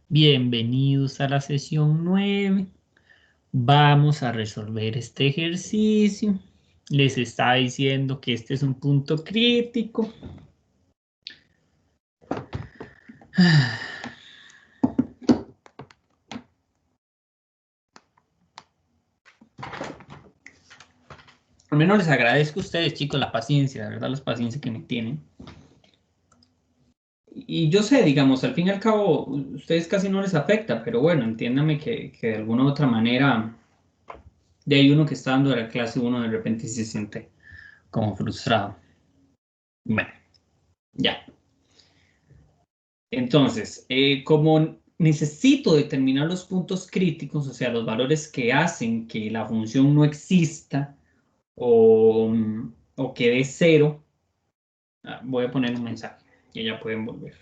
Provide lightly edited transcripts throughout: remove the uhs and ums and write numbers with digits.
Bienvenidos a la sesión 9. Vamos a resolver este ejercicio. Les estaba diciendo que este es un punto crítico. Al menos les agradezco a ustedes, chicos, la paciencia, la verdad, la paciencia que me tienen. Y yo sé, digamos, al fin y al cabo, ustedes casi no les afecta, pero bueno, entiéndame que de alguna u otra manera, de ahí uno que está dando la clase, uno de repente se siente como frustrado. Bueno, ya. Entonces, como necesito determinar los puntos críticos, o sea, los valores que hacen que la función no exista o que dé cero, voy a poner un mensaje que ya pueden volver.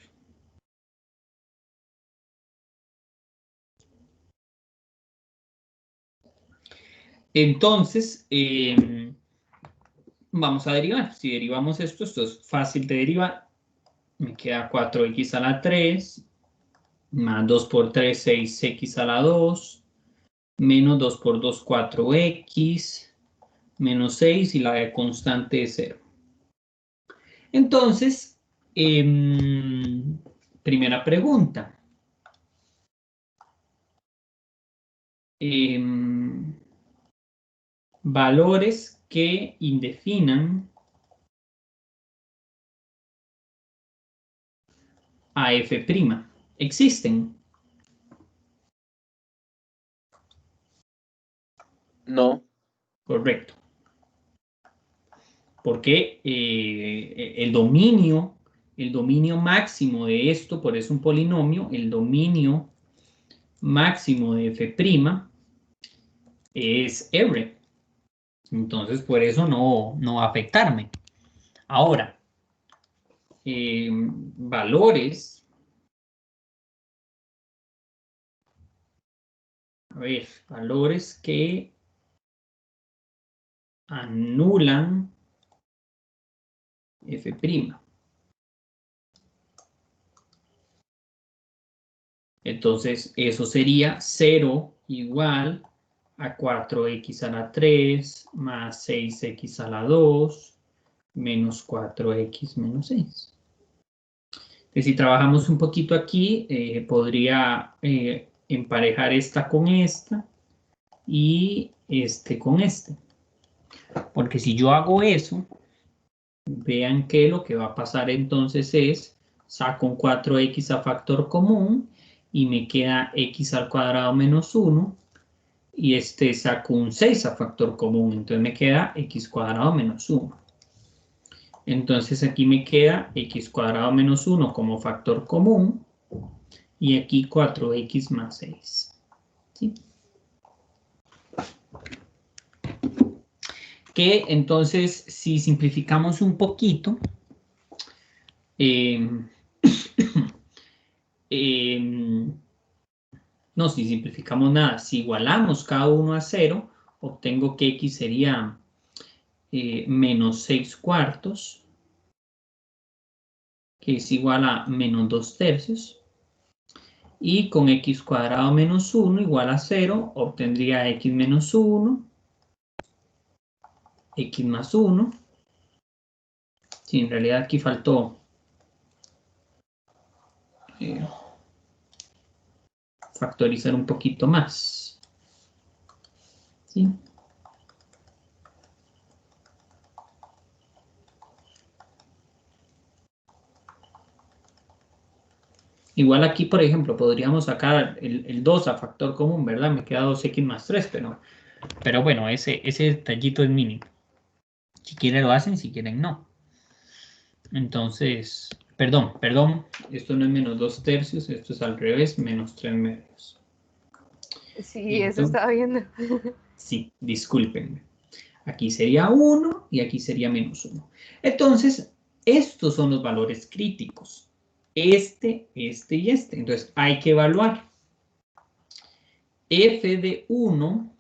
Entonces, vamos a derivar. Si derivamos esto es fácil de derivar. Me queda 4x a la 3, más 2 por 3, 6x a la 2, menos 2 por 2, 4x, menos 6 y la constante es 0. Entonces, primera pregunta. Valores que indefinan a f'. ¿Existen? No. Correcto. Porque el dominio máximo de esto, por eso un polinomio, el dominio máximo de f' es R. Entonces, por eso no va a afectarme. Ahora, valores. A ver, valores que anulan f'. Entonces, eso sería 0 igual a 4x a la 3 más 6x a la 2 menos 4x menos 6. Entonces, si trabajamos un poquito aquí, podría emparejar esta con esta y este con este. Porque si yo hago eso, vean que lo que va a pasar entonces es, saco un 4x a factor común y me queda x al cuadrado menos 1 y saco un 6 a factor común, entonces me queda x cuadrado menos 1. Entonces aquí me queda x cuadrado menos 1 como factor común y aquí 4x más 6. ¿Sí? Que entonces si simplificamos un poquito, no, si simplificamos nada, si igualamos cada uno a 0, obtengo que x sería menos 6 cuartos, que es igual a menos 2 tercios. Y con x cuadrado menos 1 igual a 0, obtendría x menos 1, x más 1. Sí, en realidad aquí faltó factorizar un poquito más. ¿Sí? Igual aquí, por ejemplo, podríamos sacar el 2 a factor común, ¿verdad? Me queda 2x más 3, pero bueno, ese detallito es mínimo. Si quieren lo hacen, si quieren no. Entonces, perdón, esto no es menos 2 tercios, esto es al revés, menos 3 medios. Sí, eso Entonces, estaba viendo. sí, discúlpenme. Aquí sería 1 y aquí sería menos 1. Entonces, estos son los valores críticos. Este y este. Entonces, hay que evaluar. F de 1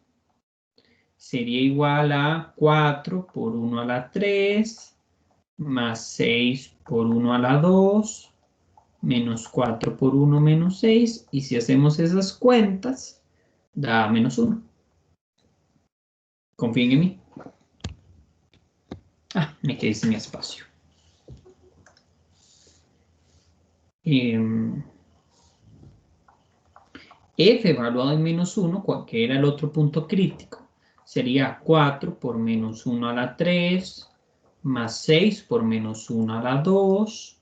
sería igual a 4 por 1 a la 3 más 6 por 1 a la 2 menos 4 por 1 menos 6, y si hacemos esas cuentas, da menos 1. Confíen en mí. Me quedé sin espacio. F evaluado en menos 1, que era el otro punto crítico, sería 4 por menos 1 a la 3, más 6 por menos 1 a la 2,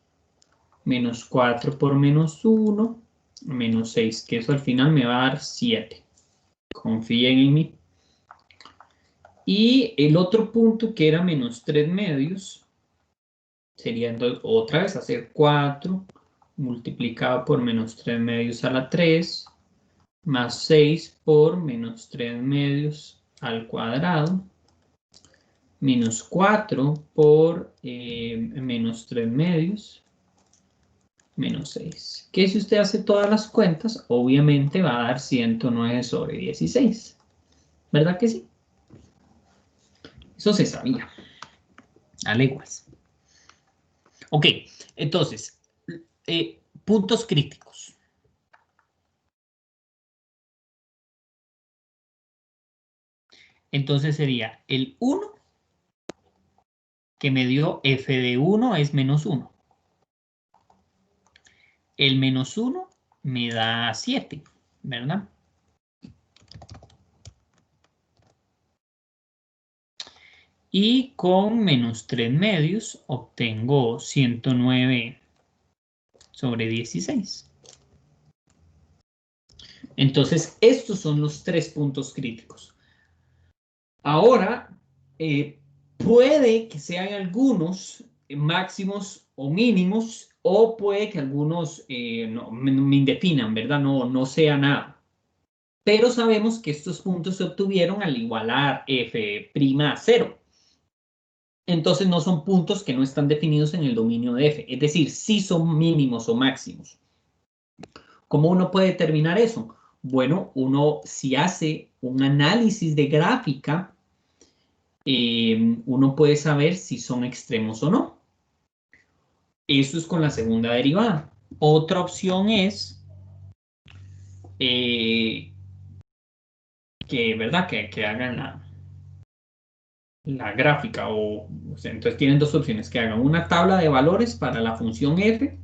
menos 4 por menos 1, menos 6, que eso al final me va a dar 7. Confíen en mí. Y el otro punto, que era menos 3 medios, sería entonces otra vez hacer 4 multiplicado por menos 3 medios a la 3, más 6 por menos 3 medios al cuadrado, menos 4 por menos 3 medios, menos 6. Que si usted hace todas las cuentas, obviamente va a dar 109 sobre 16. ¿Verdad que sí? Eso se sabía. A leguas. Ok, entonces, puntos críticos. Entonces sería el 1, que me dio f de 1 es menos 1. El menos 1 me da 7, ¿verdad? Y con menos 3 medios obtengo 109 sobre 16. Entonces, estos son los 3 puntos críticos. Ahora, puede que sean algunos máximos o mínimos, o puede que algunos no, me indefinan, ¿verdad? No sea nada. Pero sabemos que estos puntos se obtuvieron al igualar f' a 0. Entonces no son puntos que no están definidos en el dominio de f. Es decir, sí son mínimos o máximos. ¿Cómo uno puede determinar eso? Bueno, uno si hace un análisis de gráfica, uno puede saber si son extremos o no. Eso es con la segunda derivada. Otra opción es ¿verdad? Que hagan la gráfica o sea, entonces tienen dos opciones, que hagan una tabla de valores para la función f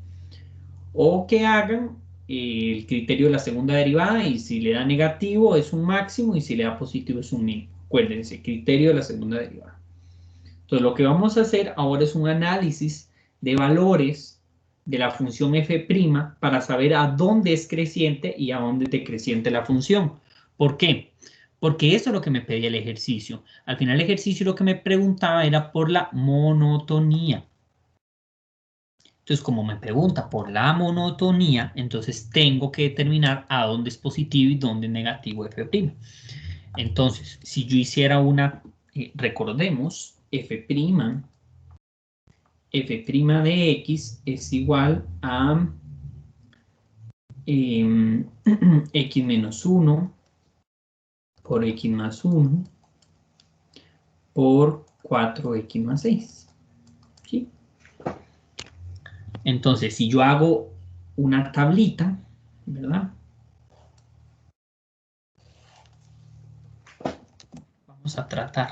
o que hagan el criterio de la segunda derivada y si le da negativo es un máximo y si le da positivo es un mínimo. Acuérdense, criterio de la segunda derivada. Entonces lo que vamos a hacer ahora es un análisis de valores de la función f' para saber a dónde es creciente y a dónde es decreciente la función. ¿Por qué? Porque eso es lo que me pedía el ejercicio. Al final el ejercicio lo que me preguntaba era por la monotonía. Entonces, como me pregunta por la monotonía, entonces tengo que determinar a dónde es positivo y dónde es negativo f'. Entonces, si yo hiciera una, recordemos, f' de x es igual a x menos 1 por x más 1 por 4x más 6. ¿Sí? Entonces, si yo hago una tablita, ¿verdad? Vamos a tratar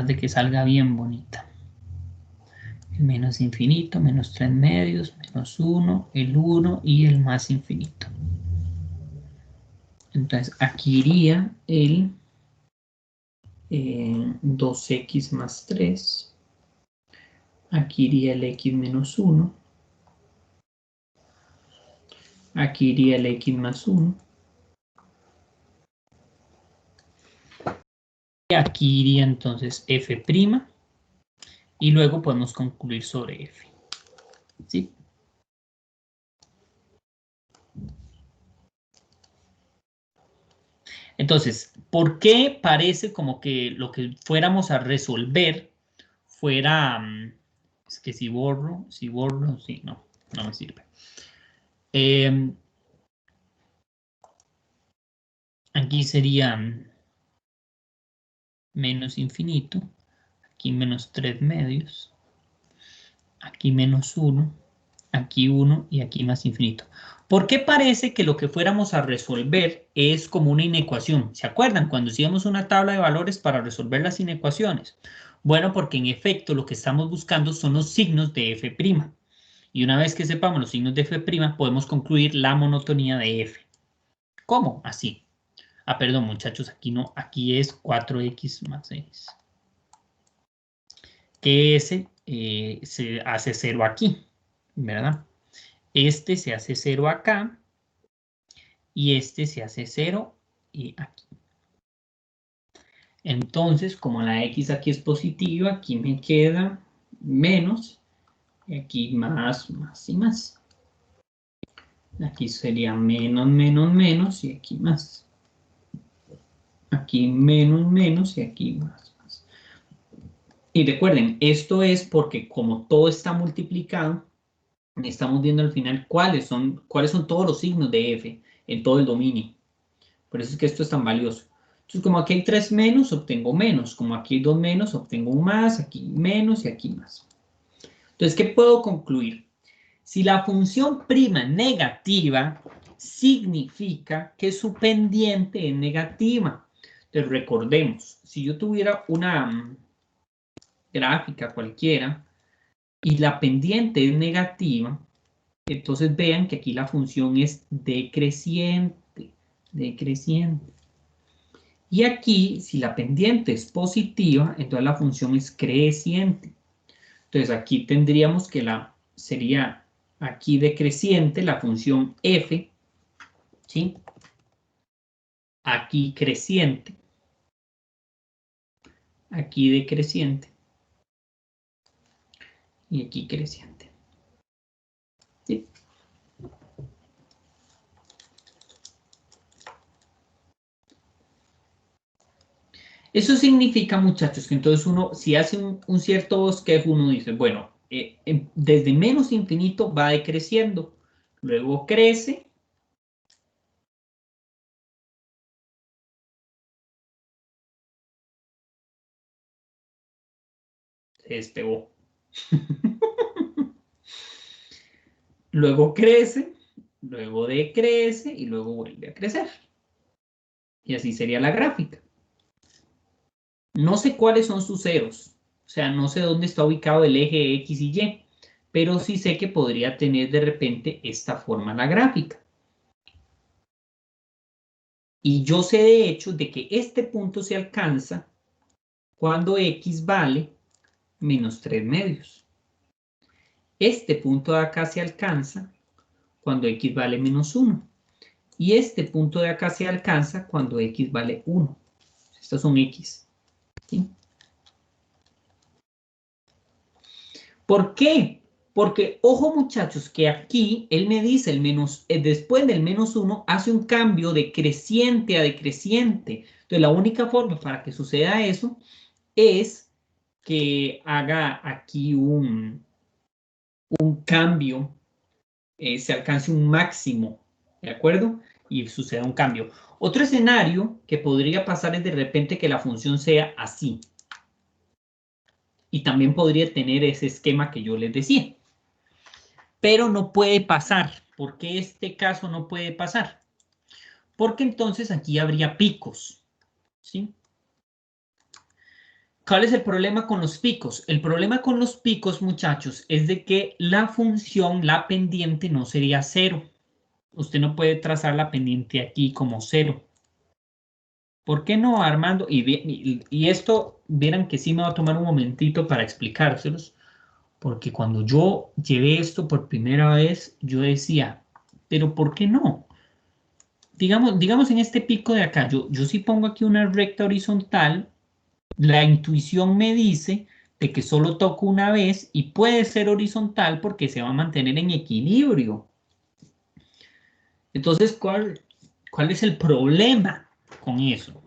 de que salga bien bonita. El menos infinito, menos 3 medios, menos 1, el 1 y el más infinito. Entonces, aquí iría el 2x más 3. Aquí iría el x menos 1. Aquí iría el x más 1. Y aquí iría entonces f'. Y luego podemos concluir sobre f. ¿Sí? Entonces, ¿por qué parece como que lo que fuéramos a resolver fuera... es que si borro, sí, no me sirve. Aquí sería menos infinito, aquí menos 3 medios, aquí menos 1, aquí 1 y aquí más infinito. ¿Por qué parece que lo que fuéramos a resolver es como una inecuación? ¿Se acuerdan cuando hacíamos una tabla de valores para resolver las inecuaciones? Bueno, porque en efecto lo que estamos buscando son los signos de f'. Y una vez que sepamos los signos de f', podemos concluir la monotonía de f. ¿Cómo? Así. Ah, perdón, muchachos, aquí no, aquí es 4x más 6. Que ese se hace 0 aquí, ¿verdad? Este se hace 0 acá y este se hace 0 y aquí. Entonces, como la x aquí es positiva, aquí me queda menos, y aquí más, más y más. Aquí sería menos, menos, menos y aquí más. Aquí menos, menos y aquí más, más. Y recuerden, esto es porque como todo está multiplicado, estamos viendo al final cuáles son todos los signos de f en todo el dominio. Por eso es que esto es tan valioso. Entonces, como aquí hay 3 menos, obtengo menos. Como aquí hay 2 menos, obtengo un más, aquí menos y aquí más. Entonces, ¿qué puedo concluir? Si la función prima negativa, significa que su pendiente es negativa. Entonces, recordemos, si yo tuviera una gráfica cualquiera y la pendiente es negativa, entonces vean que aquí la función es decreciente, decreciente. Y aquí, si la pendiente es positiva, entonces la función es creciente. Entonces aquí tendríamos que sería aquí decreciente la función f, ¿sí? Aquí creciente, aquí decreciente y aquí creciente. ¿Sí? Eso significa, muchachos, que entonces uno, si hace un cierto bosquejo, uno dice, bueno, desde menos infinito va decreciendo, luego crece, se despegó. Luego crece, luego decrece y luego vuelve a crecer. Y así sería la gráfica. No sé cuáles son sus ceros, o sea, no sé dónde está ubicado el eje X y Y, pero sí sé que podría tener de repente esta forma la gráfica. Y yo sé de hecho de que este punto se alcanza cuando X vale menos 3 medios. Este punto de acá se alcanza cuando X vale menos 1. Y este punto de acá se alcanza cuando X vale 1. Estos son X. ¿Sí? ¿Por qué? Porque, ojo muchachos, que aquí él me dice, después del menos 1, hace un cambio de creciente a decreciente. Entonces, la única forma para que suceda eso es que haga aquí un cambio, se alcance un máximo, ¿de acuerdo? Y suceda un cambio. Otro escenario que podría pasar es de repente que la función sea así. Y también podría tener ese esquema que yo les decía. Pero no puede pasar. ¿Por qué este caso no puede pasar? Porque entonces aquí habría picos, ¿sí? ¿Cuál es el problema con los picos? El problema con los picos, muchachos, es de que la función, la pendiente, no sería 0. Usted no puede trazar la pendiente aquí como 0. ¿Por qué no, Armando? Y esto, vieran que sí me va a tomar un momentito para explicárselos, porque cuando yo llevé esto por primera vez, yo decía, ¿pero por qué no? Digamos en este pico de acá, yo sí pongo aquí una recta horizontal, la intuición me dice de que solo toco una vez y puede ser horizontal porque se va a mantener en equilibrio. Entonces, ¿cuál es el problema con eso?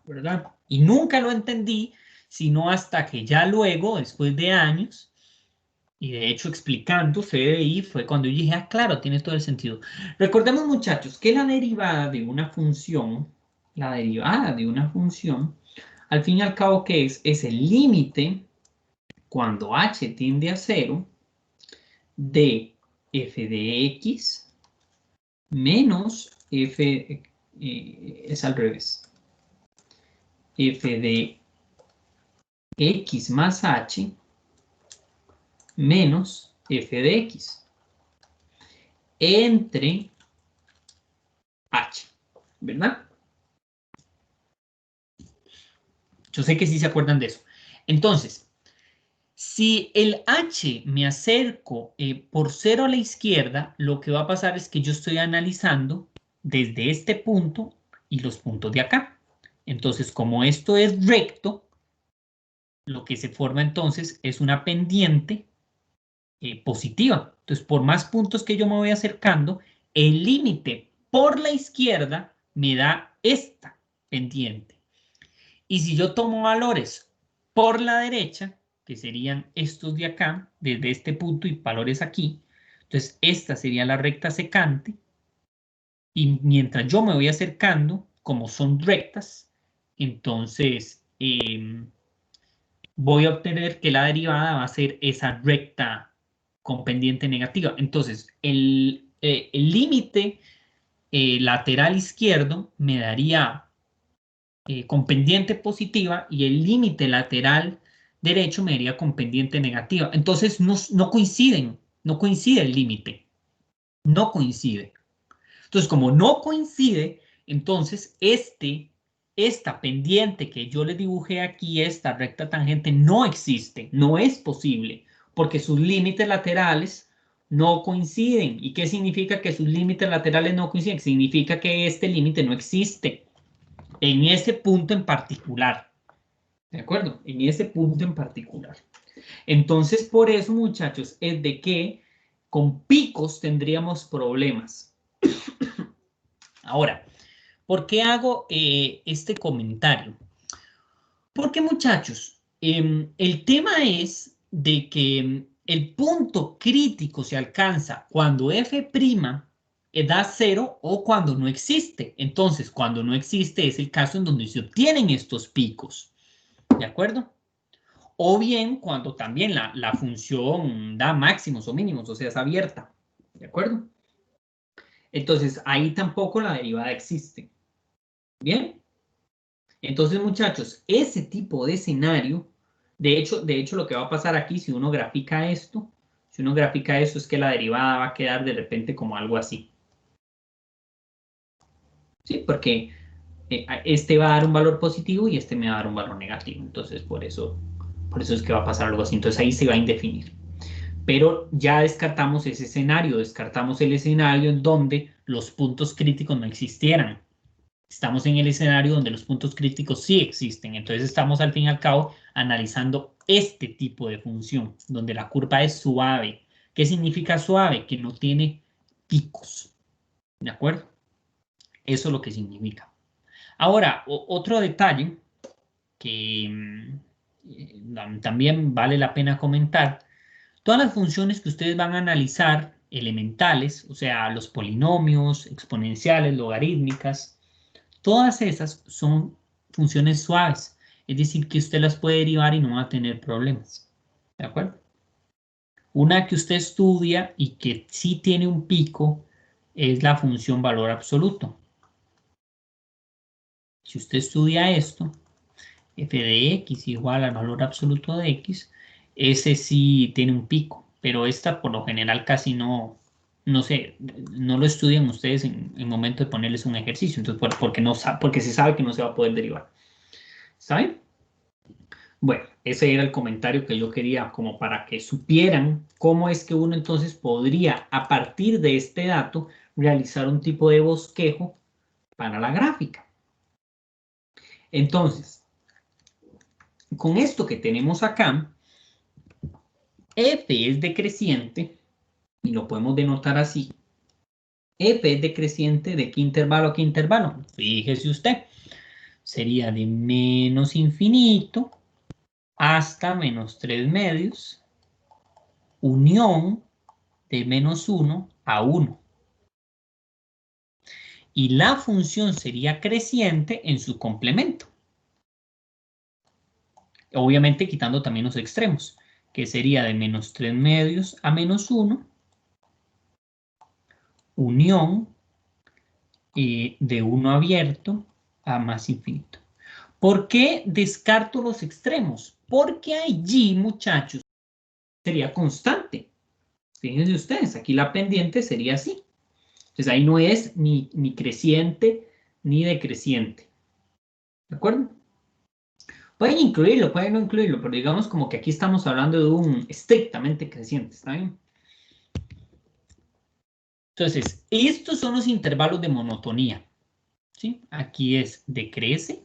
¿Verdad? Y nunca lo entendí, sino hasta que ya luego, después de años, y de hecho explicando CDI, fue cuando yo dije, ah, claro, tiene todo el sentido. Recordemos, muchachos, que la derivada de una función, al fin y al cabo, ¿qué es? Es el límite cuando h tiende a 0 de f de x menos f, es al revés, f de x más h menos f de x entre h, ¿verdad? Yo sé que sí se acuerdan de eso. Entonces, si el h me acerco por 0 a la izquierda, lo que va a pasar es que yo estoy analizando desde este punto y los puntos de acá. Entonces, como esto es recto, lo que se forma entonces es una pendiente positiva. Entonces, por más puntos que yo me voy acercando, el límite por la izquierda me da esta pendiente. Y si yo tomo valores por la derecha, que serían estos de acá, desde este punto y valores aquí, entonces esta sería la recta secante. Y mientras yo me voy acercando, como son rectas, entonces voy a obtener que la derivada va a ser esa recta con pendiente negativa. Entonces, el límite lateral izquierdo me daría con pendiente positiva y el límite lateral derecho me daría con pendiente negativa. Entonces, no coinciden, no coincide el límite, no coincide. Entonces, como no coincide, entonces esta pendiente que yo le dibujé aquí, esta recta tangente, no existe, no es posible, porque sus límites laterales no coinciden. ¿Y qué significa que sus límites laterales no coinciden? Significa que este límite no existe en ese punto en particular. ¿De acuerdo? En ese punto en particular. Entonces, por eso, muchachos, es de que con picos tendríamos problemas. Ahora, ¿por qué hago este comentario? Porque, muchachos, el tema es de que el punto crítico se alcanza cuando f' da 0 o cuando no existe. Entonces, cuando no existe es el caso en donde se obtienen estos picos. ¿De acuerdo? O bien cuando también la función da máximos o mínimos, o sea, es abierta. ¿De acuerdo? Entonces, ahí tampoco la derivada existe. ¿Bien? Entonces, muchachos, ese tipo de escenario, de hecho, lo que va a pasar aquí, si uno grafica esto, es que la derivada va a quedar de repente como algo así. ¿Sí? Porque este va a dar un valor positivo y este me va a dar un valor negativo. Entonces, por eso es que va a pasar algo así. Entonces, ahí se va a indefinir. Pero ya descartamos ese escenario, descartamos el escenario en donde los puntos críticos no existieran. Estamos en el escenario donde los puntos críticos sí existen. Entonces estamos al fin y al cabo analizando este tipo de función, donde la curva es suave. ¿Qué significa suave? Que no tiene picos. ¿De acuerdo? Eso es lo que significa. Ahora, otro detalle que también vale la pena comentar. Todas las funciones que ustedes van a analizar, elementales, o sea, los polinomios, exponenciales, logarítmicas, todas esas son funciones suaves, es decir, que usted las puede derivar y no va a tener problemas. ¿De acuerdo? Una que usted estudia y que sí tiene un pico es la función valor absoluto. Si usted estudia esto, f de x igual al valor absoluto de x, ese sí tiene un pico, pero esta por lo general casi no sé, no lo estudian ustedes en el momento de ponerles un ejercicio, entonces porque se sabe que no se va a poder derivar. ¿Saben? Bueno, ese era el comentario que yo quería como para que supieran cómo es que uno entonces podría, a partir de este dato, realizar un tipo de bosquejo para la gráfica. Entonces, con esto que tenemos acá, f es decreciente, y lo podemos denotar así. F es decreciente de qué intervalo a qué intervalo. Fíjese usted, sería de menos infinito hasta menos 3 medios, unión de menos 1 a 1. Y la función sería creciente en su complemento. Obviamente quitando también los extremos. que sería de menos 3 medios a menos 1, unión de 1 abierto a más infinito. ¿Por qué descarto los extremos? Porque allí, muchachos, sería constante. Fíjense ustedes, aquí la pendiente sería así. Entonces ahí no es ni creciente ni decreciente. ¿De acuerdo? Pueden incluirlo, pueden no incluirlo, pero digamos como que aquí estamos hablando de un estrictamente creciente, ¿está bien? Entonces, estos son los intervalos de monotonía. ¿Sí? Aquí es decrece.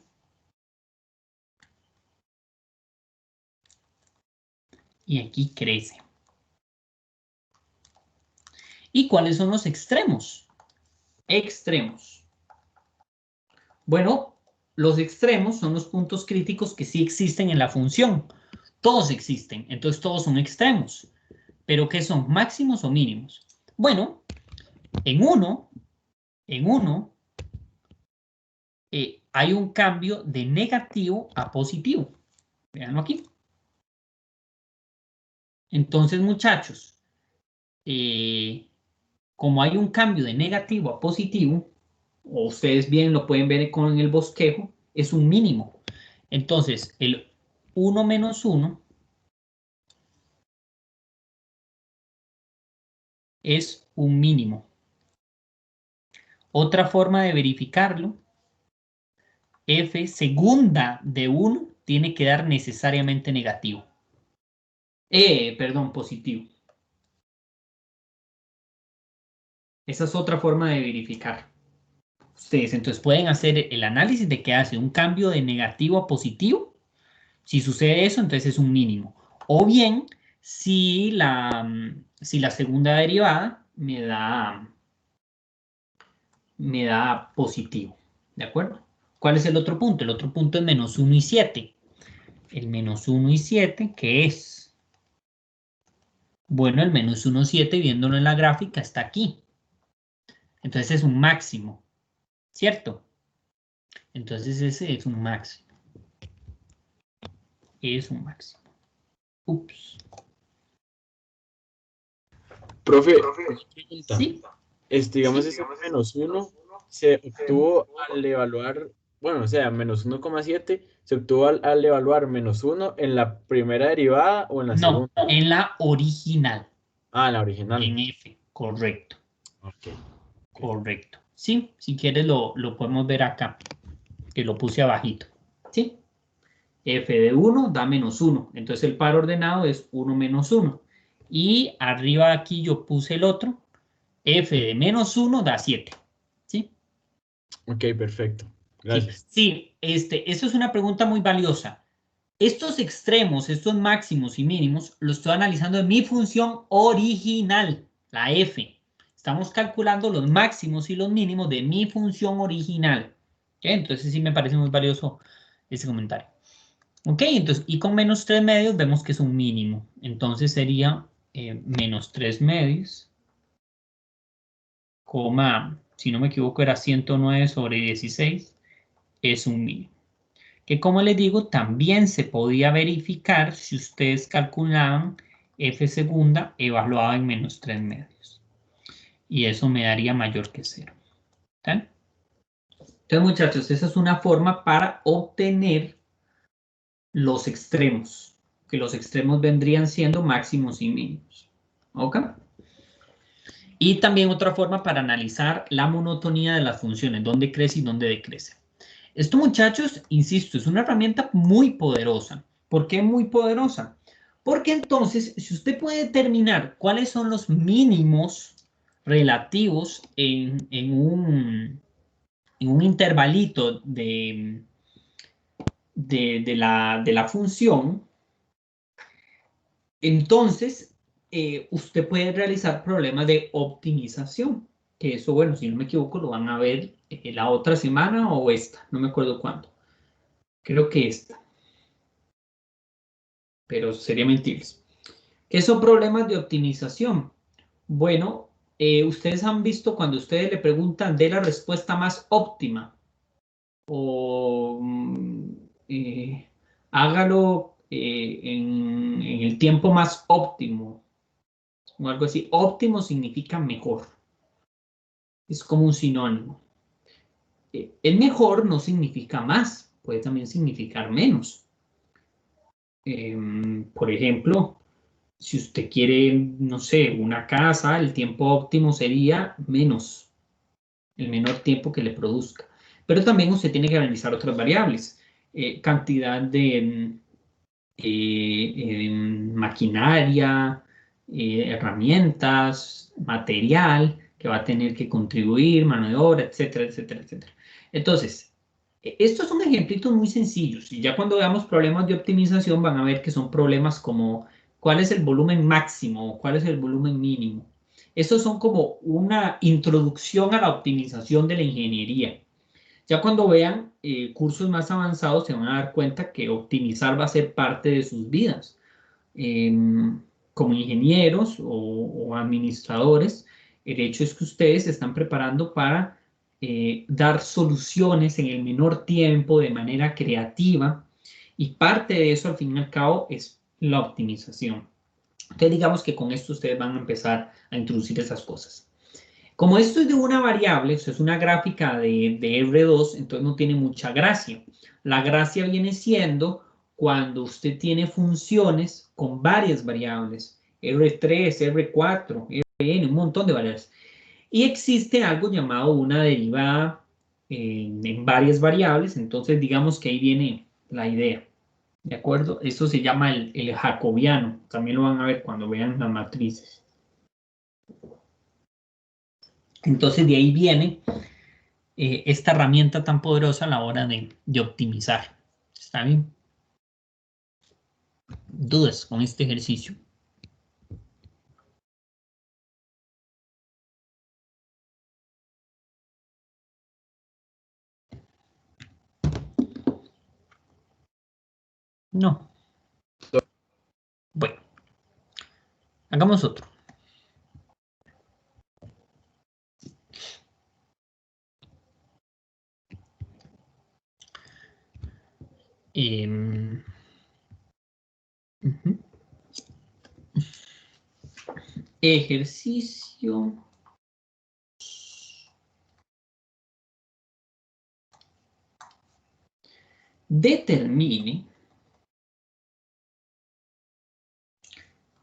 Y aquí crece. ¿Y cuáles son los extremos? Extremos. Bueno, los extremos son los puntos críticos que sí existen en la función. Todos existen, entonces todos son extremos. ¿Pero qué son? ¿Máximos o mínimos? Bueno, en uno hay un cambio de negativo a positivo. Véanlo aquí. Entonces, muchachos, como hay un cambio de negativo a positivo, o ustedes bien lo pueden ver con el bosquejo, es un mínimo. Entonces, el 1 menos 1 es un mínimo. Otra forma de verificarlo, f segunda de 1 tiene que dar necesariamente negativo. Perdón, positivo. Esa es otra forma de verificar. Ustedes entonces pueden hacer el análisis de que hace un cambio de negativo a positivo. Si sucede eso, entonces es un mínimo. O bien, si la segunda derivada me da positivo. ¿De acuerdo? ¿Cuál es el otro punto? El otro punto es menos 1 y 7. El menos 1 y 7, ¿qué es? Bueno, el menos 1 y 7, viéndolo en la gráfica, está aquí. Entonces es un máximo, ¿cierto? Entonces ese es un máximo. Es un máximo. Ups. Profe, Sí. digamos, ese menos 1 se obtuvo al evaluar, bueno, o sea, menos 1,7 se obtuvo al evaluar menos 1 en la primera derivada o en la No, segunda. en la original. Ah, en la original. En F, correcto. Ok. Correcto. Sí, si quieres lo podemos ver acá, que lo puse abajito. ¿Sí? F de 1 da menos 1. Entonces el par ordenado es 1 menos 1. Y arriba aquí yo puse el otro. F de menos 1 da 7. ¿Sí? Ok, perfecto. Sí, Gracias. sí, eso es una pregunta muy valiosa. Estos extremos, estos máximos y mínimos, los estoy analizando en mi función original, la f. Estamos calculando los máximos y los mínimos de mi función original. ¿Okay? Entonces sí me parece muy valioso ese comentario. Ok, entonces, y con menos 3 medios vemos que es un mínimo. Entonces sería menos 3 medios, coma, si no me equivoco era 109 sobre 16, es un mínimo. Que como les digo, también se podía verificar si ustedes calculaban f segunda evaluada en menos 3 medios. Y eso me daría mayor que 0. ¿Tal? Entonces, muchachos, esa es una forma para obtener los extremos, que los extremos vendrían siendo máximos y mínimos. ¿Ok? Y también otra forma para analizar la monotonía de las funciones, dónde crece y dónde decrece. Esto, muchachos, insisto, es una herramienta muy poderosa. ¿Por qué muy poderosa? Porque entonces, si usted puede determinar cuáles son los mínimos relativos en un intervalito de la función, entonces usted puede realizar problemas de optimización. Que eso, bueno, si no me equivoco, lo van a ver la otra semana o esta, no me acuerdo cuándo. Creo que esta. Pero sería mentirles. ¿Qué son problemas de optimización? Bueno, ustedes han visto cuando ustedes le preguntan de la respuesta más óptima o hágalo en el tiempo más óptimo, o algo así. Óptimo significa mejor. Es como un sinónimo. El mejor no significa más, puede también significar menos. Por ejemplo, si usted quiere, no sé, una casa, el tiempo óptimo sería menos, el menor tiempo que le produzca. Pero también usted tiene que analizar otras variables. Cantidad de maquinaria, herramientas, material que va a tener que contribuir, mano de obra, etcétera, etcétera, etcétera. Entonces, estos son ejemplitos muy sencillos y ya cuando veamos problemas de optimización van a ver que son problemas como cuál es el volumen máximo o cuál es el volumen mínimo. Estos son como una introducción a la optimización de la ingeniería. Ya cuando vean cursos más avanzados se van a dar cuenta que optimizar va a ser parte de sus vidas. Como ingenieros o administradores, el hecho es que ustedes se están preparando para dar soluciones en el menor tiempo de manera creativa y parte de eso al fin y al cabo es la optimización. Entonces digamos que con esto ustedes van a empezar a introducir esas cosas. Como esto es de una variable, esto es una gráfica de R2, entonces no tiene mucha gracia. La gracia viene siendo cuando usted tiene funciones con varias variables, R3, R4, Rn, un montón de variables. Y existe algo llamado una derivada en varias variables, entonces digamos que ahí viene la idea. ¿De acuerdo? Esto se llama el jacobiano, también lo van a ver cuando vean las matrices. Entonces de ahí viene esta herramienta tan poderosa a la hora de optimizar. ¿Está bien? ¿Dudas con este ejercicio? No. Bueno, hagamos otro. Ejercicio. Determine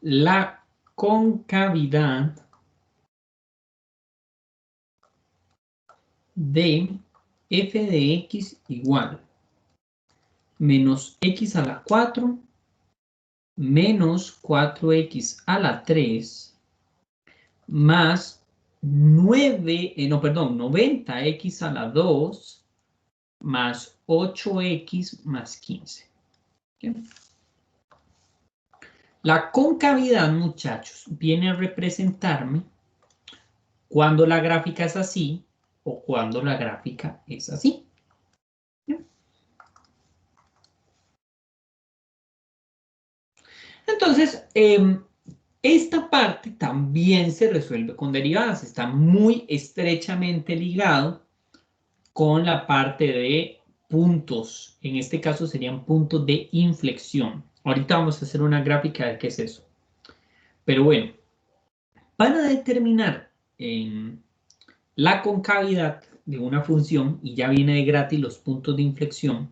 la concavidad de f de x igual menos x a la 4 menos 4x a la 3 más 90x a la 2 más 8x más 15. ¿Okay? La concavidad, muchachos, viene a representarme cuando la gráfica es así o cuando la gráfica es así. ¿Okay? Entonces, esta parte también se resuelve con derivadas, está muy estrechamente ligado con la parte de puntos, en este caso serían puntos de inflexión. Ahorita vamos a hacer una gráfica de qué es eso. Pero bueno, para determinar la concavidad de una función, y ya viene de gratis los puntos de inflexión,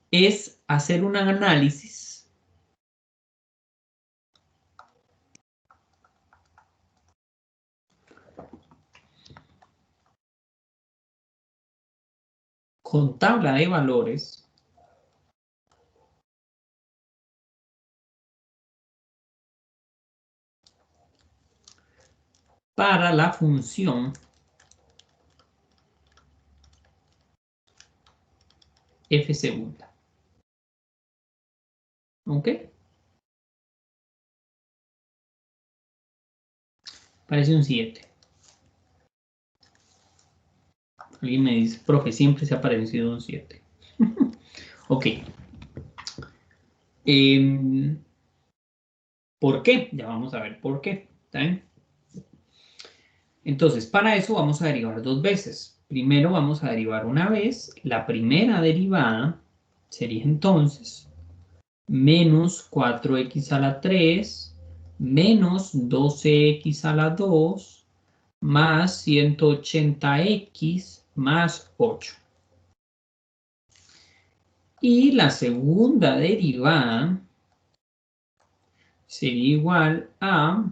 es hacer un análisis con tabla de valores para la función f segunda. ¿Ok? Parece un 7. Alguien me dice, profe, siempre se ha parecido un 7. Ok. ¿Por qué? Ya vamos a ver por qué. ¿Está bien? Entonces, para eso vamos a derivar dos veces. Primero vamos a derivar una vez. La primera derivada sería entonces menos 4x a la 3 menos 12x a la 2 más 180x más 8. Y la segunda derivada sería igual a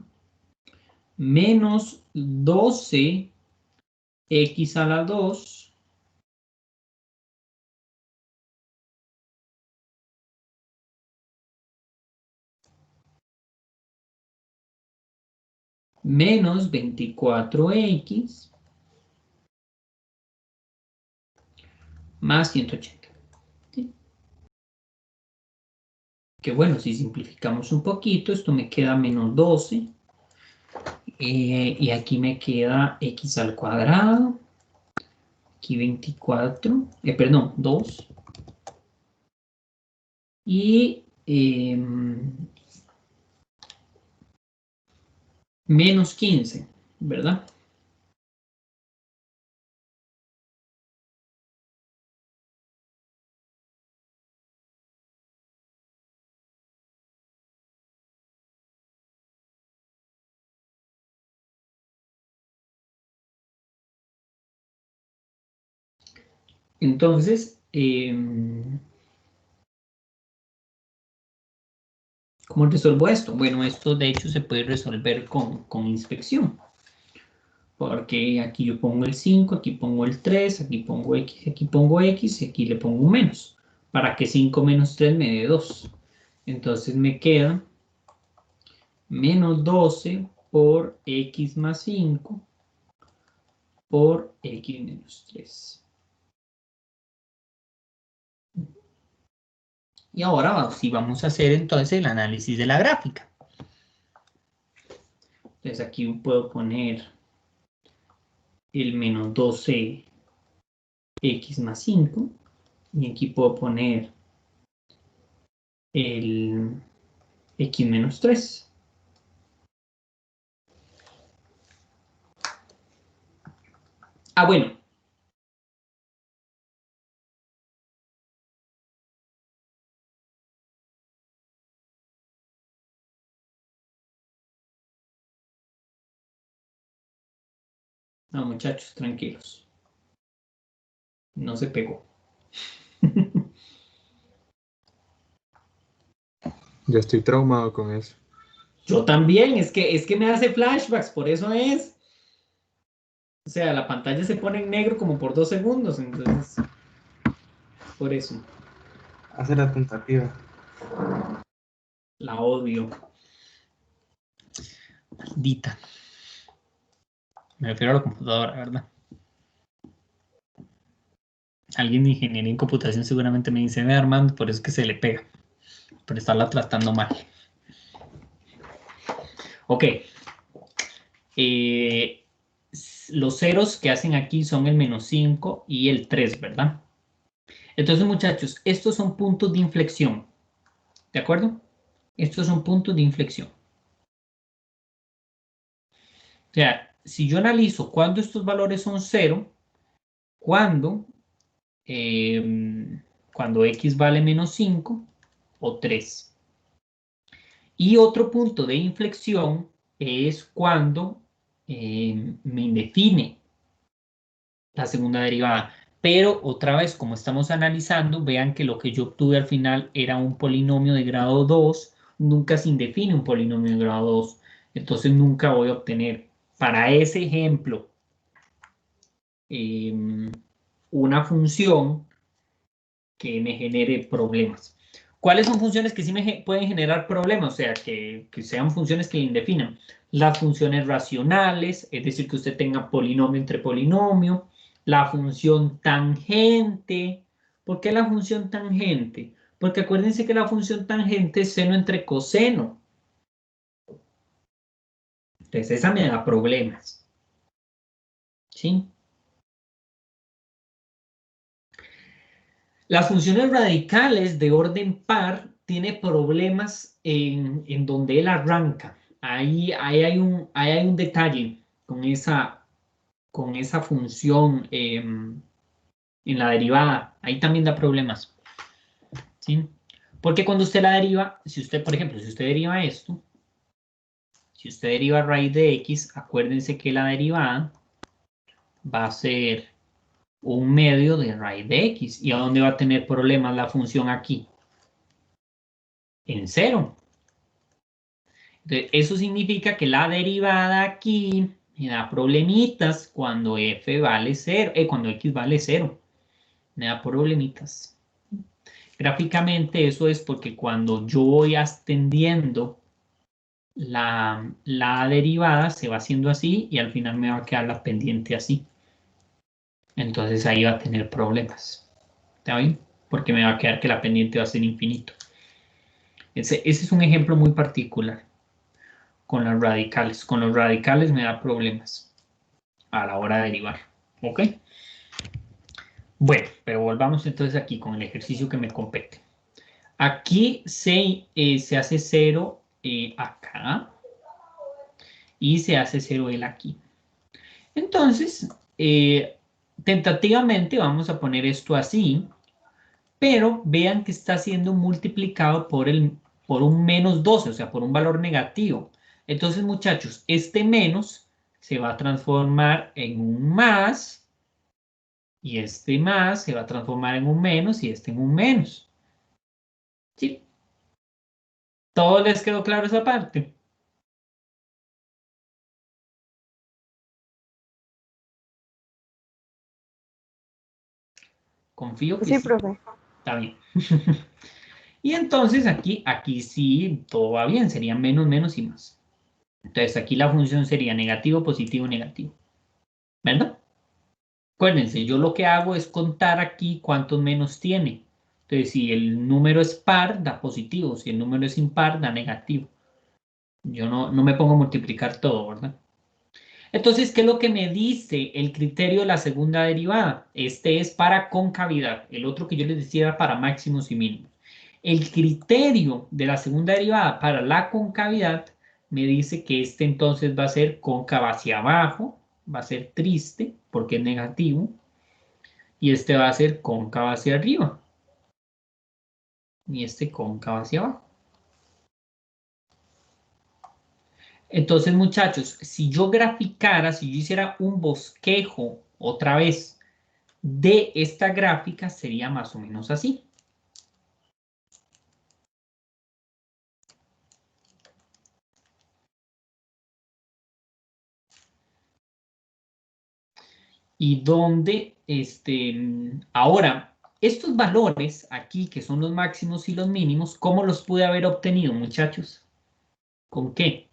menos 12x a la 2 menos 24x más 180. ¿Sí? Que bueno, si simplificamos un poquito, esto me queda menos 12. Y aquí me queda x al cuadrado. Aquí 24. Perdón, 2. Y menos 15, ¿verdad? Entonces, ¿cómo resuelvo esto? Bueno, esto de hecho se puede resolver con inspección. Porque aquí yo pongo el 5, aquí pongo el 3, aquí pongo x y aquí le pongo un menos. Para que 5 menos 3 me dé 2. Entonces me queda menos 12 por x más 5 por x menos 3. Y ahora sí vamos a hacer entonces el análisis de la gráfica. Entonces aquí puedo poner el menos 12x más 5 y aquí puedo poner el x menos 3. Ah, bueno. No, muchachos, tranquilos. No se pegó. Yo estoy traumado con eso. Yo también, es que me hace flashbacks, por eso es. O sea, la pantalla se pone en negro como por 2 segundos, entonces. Por eso. Hace la tentativa. La odio. Maldita. Me refiero a la computadora, ¿verdad? Alguien de ingeniería en computación seguramente me dice, ve Armando, por eso es que se le pega. Por estarla tratando mal. Ok. Los ceros que hacen aquí son el menos 5 y el 3, ¿verdad? Entonces, muchachos, estos son puntos de inflexión. ¿De acuerdo? Estos son puntos de inflexión. O sea, si yo analizo cuando estos valores son 0, cuando x vale menos 5 o 3. Y otro punto de inflexión es cuando me define la segunda derivada. Pero otra vez, como estamos analizando, vean que lo que yo obtuve al final era un polinomio de grado 2. Nunca se indefine un polinomio de grado 2. Entonces nunca voy a obtener, para ese ejemplo, una función que me genere problemas. ¿Cuáles son funciones que sí me pueden generar problemas? O sea, que sean funciones que le indefinan. Las funciones racionales, es decir, que usted tenga polinomio entre polinomio. La función tangente. ¿Por qué la función tangente? Porque acuérdense que la función tangente es seno entre coseno. Entonces esa me da problemas. ¿Sí? Las funciones radicales de orden par tiene problemas en donde él arranca. Ahí hay un detalle con esa función en la derivada. Ahí también da problemas. ¿Sí? Porque cuando usted la deriva, si usted, por ejemplo, si usted deriva esto, si usted deriva raíz de x, acuérdense que la derivada va a ser 1/2 de raíz de x. ¿Y a dónde va a tener problemas la función aquí? En 0. Entonces, eso significa que la derivada aquí me da problemitas cuando f vale 0, cuando x vale 0. Me da problemitas. Gráficamente eso es porque cuando yo voy extendiendo la derivada se va haciendo así y al final me va a quedar la pendiente así. Entonces ahí va a tener problemas. ¿Está bien? Porque me va a quedar que la pendiente va a ser infinito. Ese es un ejemplo muy particular con las radicales. Con los radicales me da problemas a la hora de derivar. ¿Ok? Bueno, pero volvamos entonces aquí con el ejercicio que me compete. Aquí se hace 0 acá y se hace 0 el aquí. Entonces, tentativamente vamos a poner esto así, pero vean que está siendo multiplicado por un menos 12, o sea, por un valor negativo. Entonces, muchachos, este menos se va a transformar en un más, y este más se va a transformar en un menos, y este en un menos. ¿Sí? ¿Todo les quedó claro esa parte? Confío que Sí, sí. profe. Está bien. Y entonces aquí sí todo va bien, sería menos, menos y más. Entonces aquí la función sería negativo, positivo, negativo. ¿Verdad? Acuérdense, yo lo que hago es contar aquí cuántos menos tiene. Entonces, si el número es par, da positivo. Si el número es impar, da negativo. Yo no me pongo a multiplicar todo, ¿verdad? Entonces, ¿qué es lo que me dice el criterio de la segunda derivada? Este es para concavidad. El otro que yo les decía era para máximos y mínimos. El criterio de la segunda derivada para la concavidad me dice que este entonces va a ser cóncavo hacia abajo, va a ser triste porque es negativo, y este va a ser cóncavo hacia arriba, y este cóncavo hacia abajo. Entonces, muchachos, si yo graficara, si yo hiciera un bosquejo otra vez de esta gráfica, sería más o menos así. Y donde, ahora, estos valores aquí, que son los máximos y los mínimos, ¿cómo los pude haber obtenido, muchachos? ¿Con qué?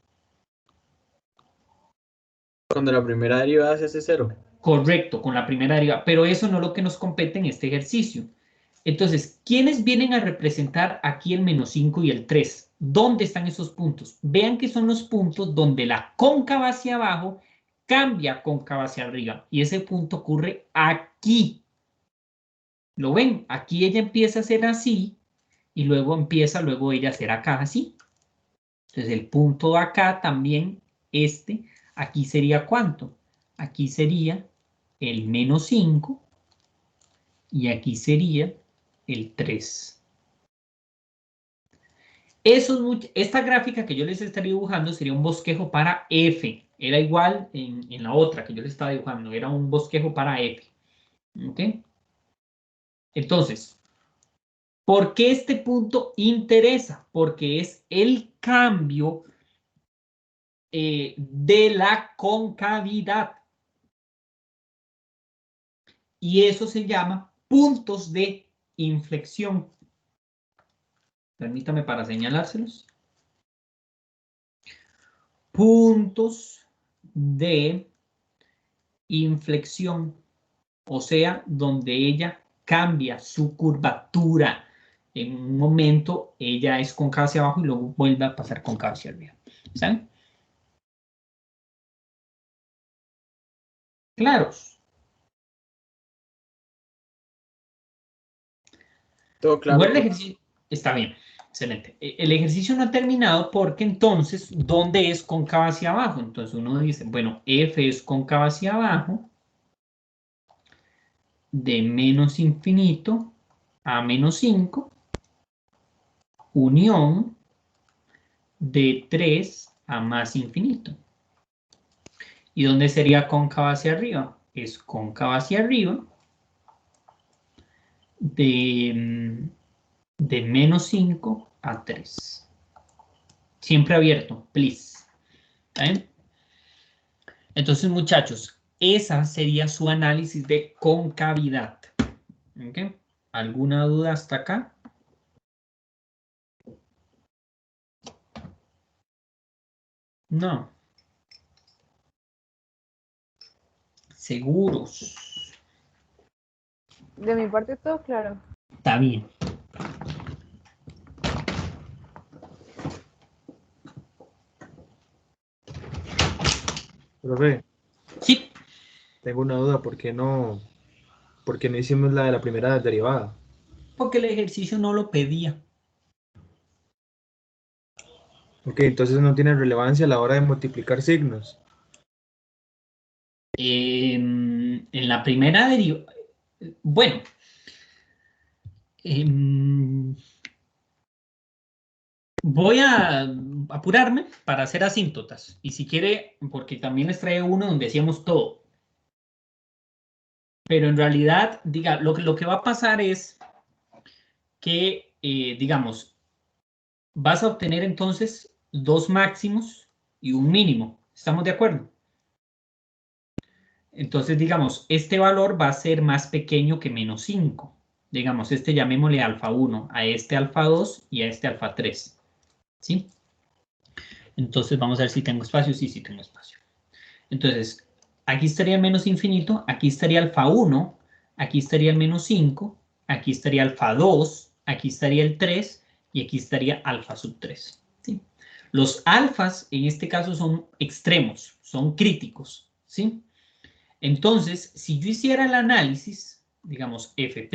Cuando la primera derivada se hace 0. Correcto, con la primera derivada, pero eso no es lo que nos compete en este ejercicio. Entonces, ¿quiénes vienen a representar aquí el menos 5 y el 3? ¿Dónde están esos puntos? Vean que son los puntos donde la cóncava hacia abajo cambia cóncava hacia arriba. Y ese punto ocurre aquí. ¿Lo ven? Aquí ella empieza a ser así y luego ella a ser acá así. Entonces el punto de acá también, aquí sería ¿cuánto? Aquí sería el menos 5 y aquí sería el 3. Esta gráfica que yo les estaría dibujando sería un bosquejo para F. Era igual en la otra que yo les estaba dibujando. Era un bosquejo para F. ¿Ok? Entonces, ¿por qué este punto interesa? Porque es el cambio de la concavidad. Y eso se llama puntos de inflexión. Permítame para señalárselos. Puntos de inflexión. O sea, donde ella cambia su curvatura. En un momento ella es cóncava hacia abajo y luego vuelve a pasar cóncava hacia arriba. ¿Saben? ¿Claros? Todo claro. Igual el ejercicio está bien, excelente. El ejercicio no ha terminado porque entonces, ¿dónde es cóncava hacia abajo? Entonces uno dice, bueno, F es cóncava hacia abajo de menos infinito a menos 5 unión de 3 a más infinito. ¿Y dónde sería cóncava hacia arriba? Es cóncava hacia arriba de menos 5 a 3. Siempre abierto, please. ¿Bien? Entonces, muchachos, esa sería su análisis de concavidad. ¿Okay? ¿Alguna duda hasta acá? No. ¿Seguros? De mi parte todo claro. Está bien. Profe, Sí. tengo una duda, ¿por qué no hicimos la de la primera derivada? Porque el ejercicio no lo pedía. Ok, entonces no tiene relevancia a la hora de multiplicar signos. En la primera derivada, bueno, voy a apurarme para hacer asíntotas. Y si quiere, porque también les trae uno donde hacíamos todo. Pero en realidad, diga, lo que va a pasar es que, digamos, vas a obtener entonces 2 máximos y un mínimo. ¿Estamos de acuerdo? Entonces, digamos, este valor va a ser más pequeño que menos 5. Digamos, este llamémosle alfa 1, a este alfa 2 y a este alfa 3. ¿Sí? Entonces, vamos a ver si tengo espacio. Sí, sí tengo espacio. Entonces, aquí estaría el menos infinito, aquí estaría alfa 1, aquí estaría el menos 5, aquí estaría alfa 2, aquí estaría el 3 y aquí estaría alfa sub 3. ¿Sí? Los alfas, en este caso, son extremos, son críticos. ¿Sí? Entonces, si yo hiciera el análisis, digamos f',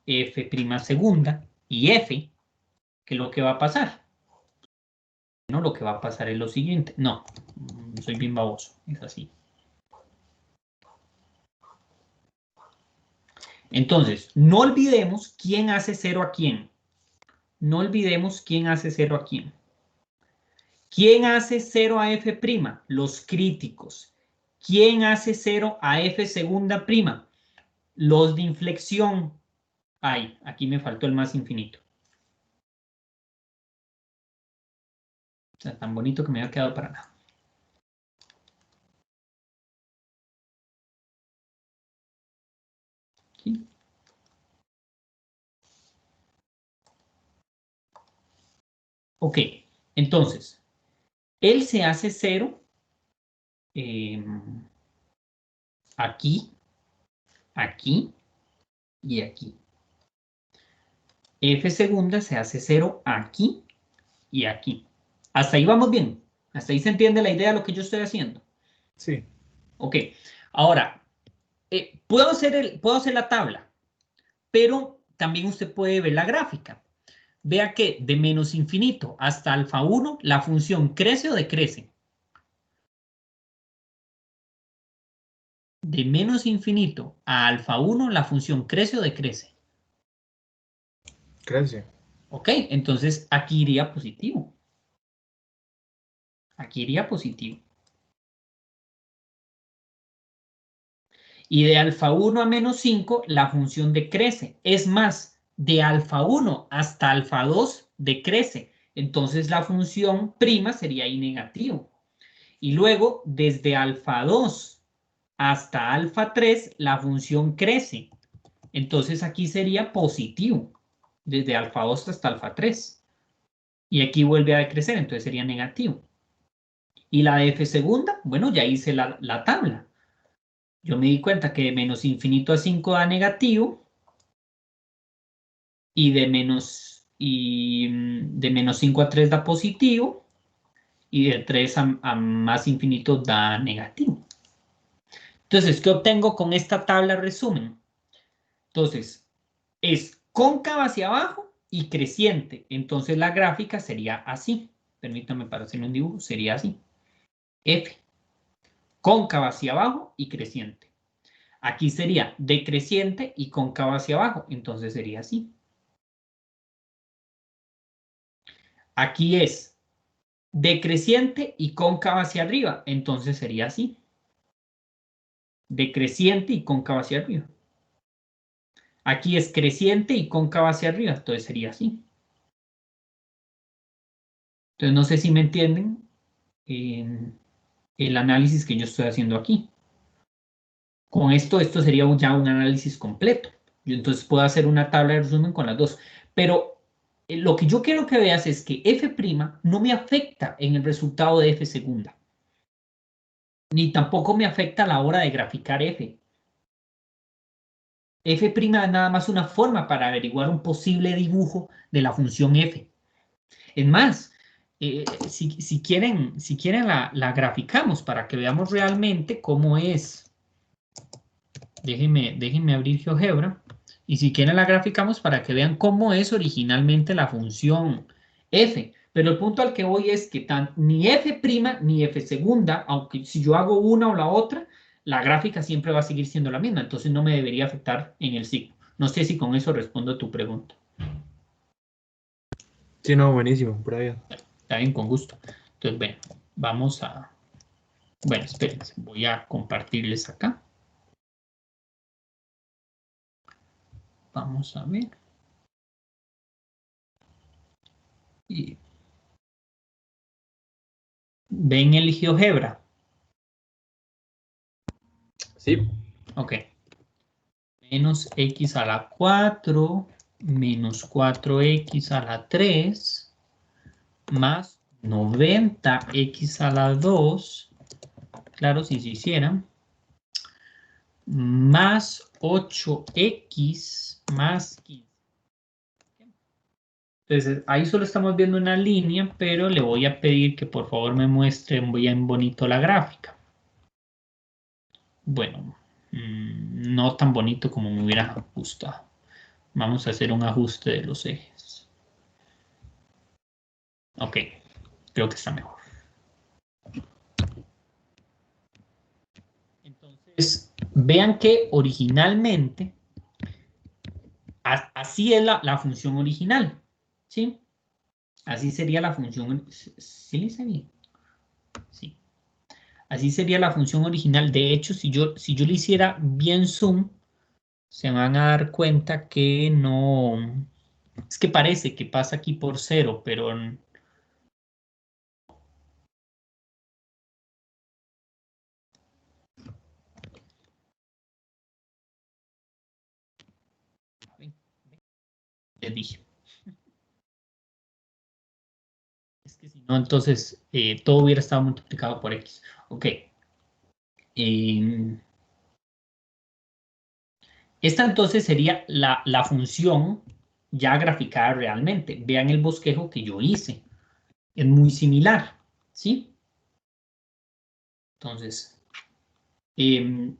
f' segunda y f, ¿qué es lo que va a pasar? No, lo que va a pasar es lo siguiente. No, soy bien baboso, es así. Entonces, no olvidemos quién hace 0 a quién. No olvidemos quién hace 0 a quién. ¿Quién hace 0 a f'? Los críticos. ¿Quién hace 0 a f segunda prima? Los de inflexión. Ay, aquí me faltó el más infinito. O sea, tan bonito que me había quedado para nada. ¿Sí? Ok, entonces, él se hace 0 aquí, aquí y aquí. F segunda se hace 0 aquí y aquí. Hasta ahí vamos bien. Hasta ahí se entiende la idea de lo que yo estoy haciendo. Sí. Ok, ahora, puedo hacer la tabla, pero también usted puede ver la gráfica. Vea que de menos infinito hasta alfa 1, la función crece o decrece. De menos infinito a alfa 1, la función crece o decrece. Crece. Ok, entonces aquí iría positivo. Aquí iría positivo. Y de alfa 1 a menos 5, la función decrece. Es más, de alfa 1 hasta alfa 2 decrece. Entonces la función prima sería ahí negativo. Y luego, desde alfa 2 hasta alfa 3, la función crece. Entonces aquí sería positivo. Desde alfa 2 hasta alfa 3. Y aquí vuelve a decrecer, entonces sería negativo. Y la de f segunda, bueno, ya hice la tabla. Yo me di cuenta que de menos infinito a 5 da negativo y de menos 5 a 3 da positivo y de 3 a más infinito da negativo. Entonces, ¿qué obtengo con esta tabla resumen? Entonces, es cóncava hacia abajo y creciente. Entonces, la gráfica sería así. Permítame para hacer un dibujo, sería así. F, cóncava hacia abajo y creciente. Aquí sería decreciente y cóncava hacia abajo, entonces sería así. aquí es decreciente y cóncava hacia arriba, entonces sería así. Decreciente y cóncava hacia arriba. Aquí es creciente y cóncava hacia arriba, entonces sería así. Entonces no sé si me entienden el análisis que yo estoy haciendo aquí. Con esto sería ya un análisis completo. Yo entonces puedo hacer una tabla de resumen con las dos. Pero lo que yo quiero que veas es que f' no me afecta en el resultado de f segunda. Ni tampoco me afecta a la hora de graficar f. F' es nada más una forma para averiguar un posible dibujo de la función f. Es más, si quieren la graficamos para que veamos realmente cómo es. Déjenme abrir GeoGebra. Y si quieren la graficamos para que vean cómo es originalmente la función f. Pero el punto al que voy es que ni f' ni f segunda, aunque si yo hago una o la otra, la gráfica siempre va a seguir siendo la misma. Entonces no me debería afectar en el signo. No sé si con eso respondo a tu pregunta. Sí, no, buenísimo, por ahí. Está bien, con gusto. Entonces, bueno, vamos a... Bueno, espérense, voy a compartirles acá. Vamos a ver. Y ¿ven el GeoGebra? Sí. Ok. Menos x a la 4, menos 4x a la 3, más 90x a la 2, claro, si se hicieran, más 8x más 15. Entonces, ahí solo estamos viendo una línea, pero le voy a pedir que por favor me muestre bien bonito la gráfica. Bueno, no tan bonito como me hubiera gustado. Vamos a hacer un ajuste de los ejes. Ok, creo que está mejor. Entonces, vean que originalmente, así es la función original, ¿sí? Así sería la función, ¿sí le hice bien? Sí. Así sería la función original. De hecho, si yo le hiciera bien zoom, se van a dar cuenta que no, es que parece que pasa aquí por 0, pero les dije. Es que si no, entonces todo hubiera estado multiplicado por x. Ok. Esta entonces sería la función ya graficada realmente. Vean el bosquejo que yo hice. Es muy similar, ¿sí? Entonces, el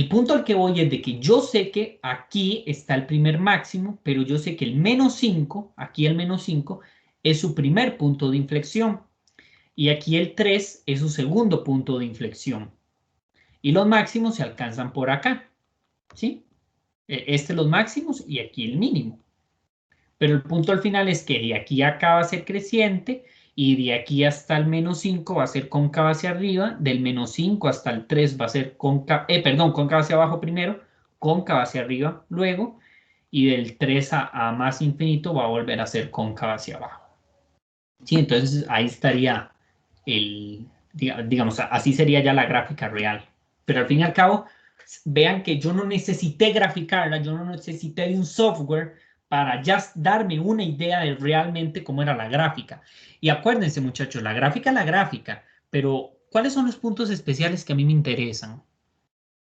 punto al que voy es de que yo sé que aquí está el primer máximo, pero yo sé que el menos 5, aquí el menos 5, es su primer punto de inflexión. Y aquí el 3 es su segundo punto de inflexión. Y los máximos se alcanzan por acá, ¿sí? Este los máximos y aquí el mínimo. Pero el punto al final es que de aquí a acá va a ser creciente y de aquí hasta el menos 5 va a ser cóncava hacia arriba, del menos 5 hasta el 3 va a ser cóncava, cóncava hacia abajo primero, cóncava hacia arriba luego, y del 3 a más infinito va a volver a ser cóncava hacia abajo. Sí, entonces ahí estaría digamos, así sería ya la gráfica real. Pero al fin y al cabo, vean que yo no necesité graficarla, yo no necesité de un software para ya darme una idea de realmente cómo era la gráfica. Y acuérdense, muchachos, la gráfica es la gráfica, pero ¿cuáles son los puntos especiales que a mí me interesan?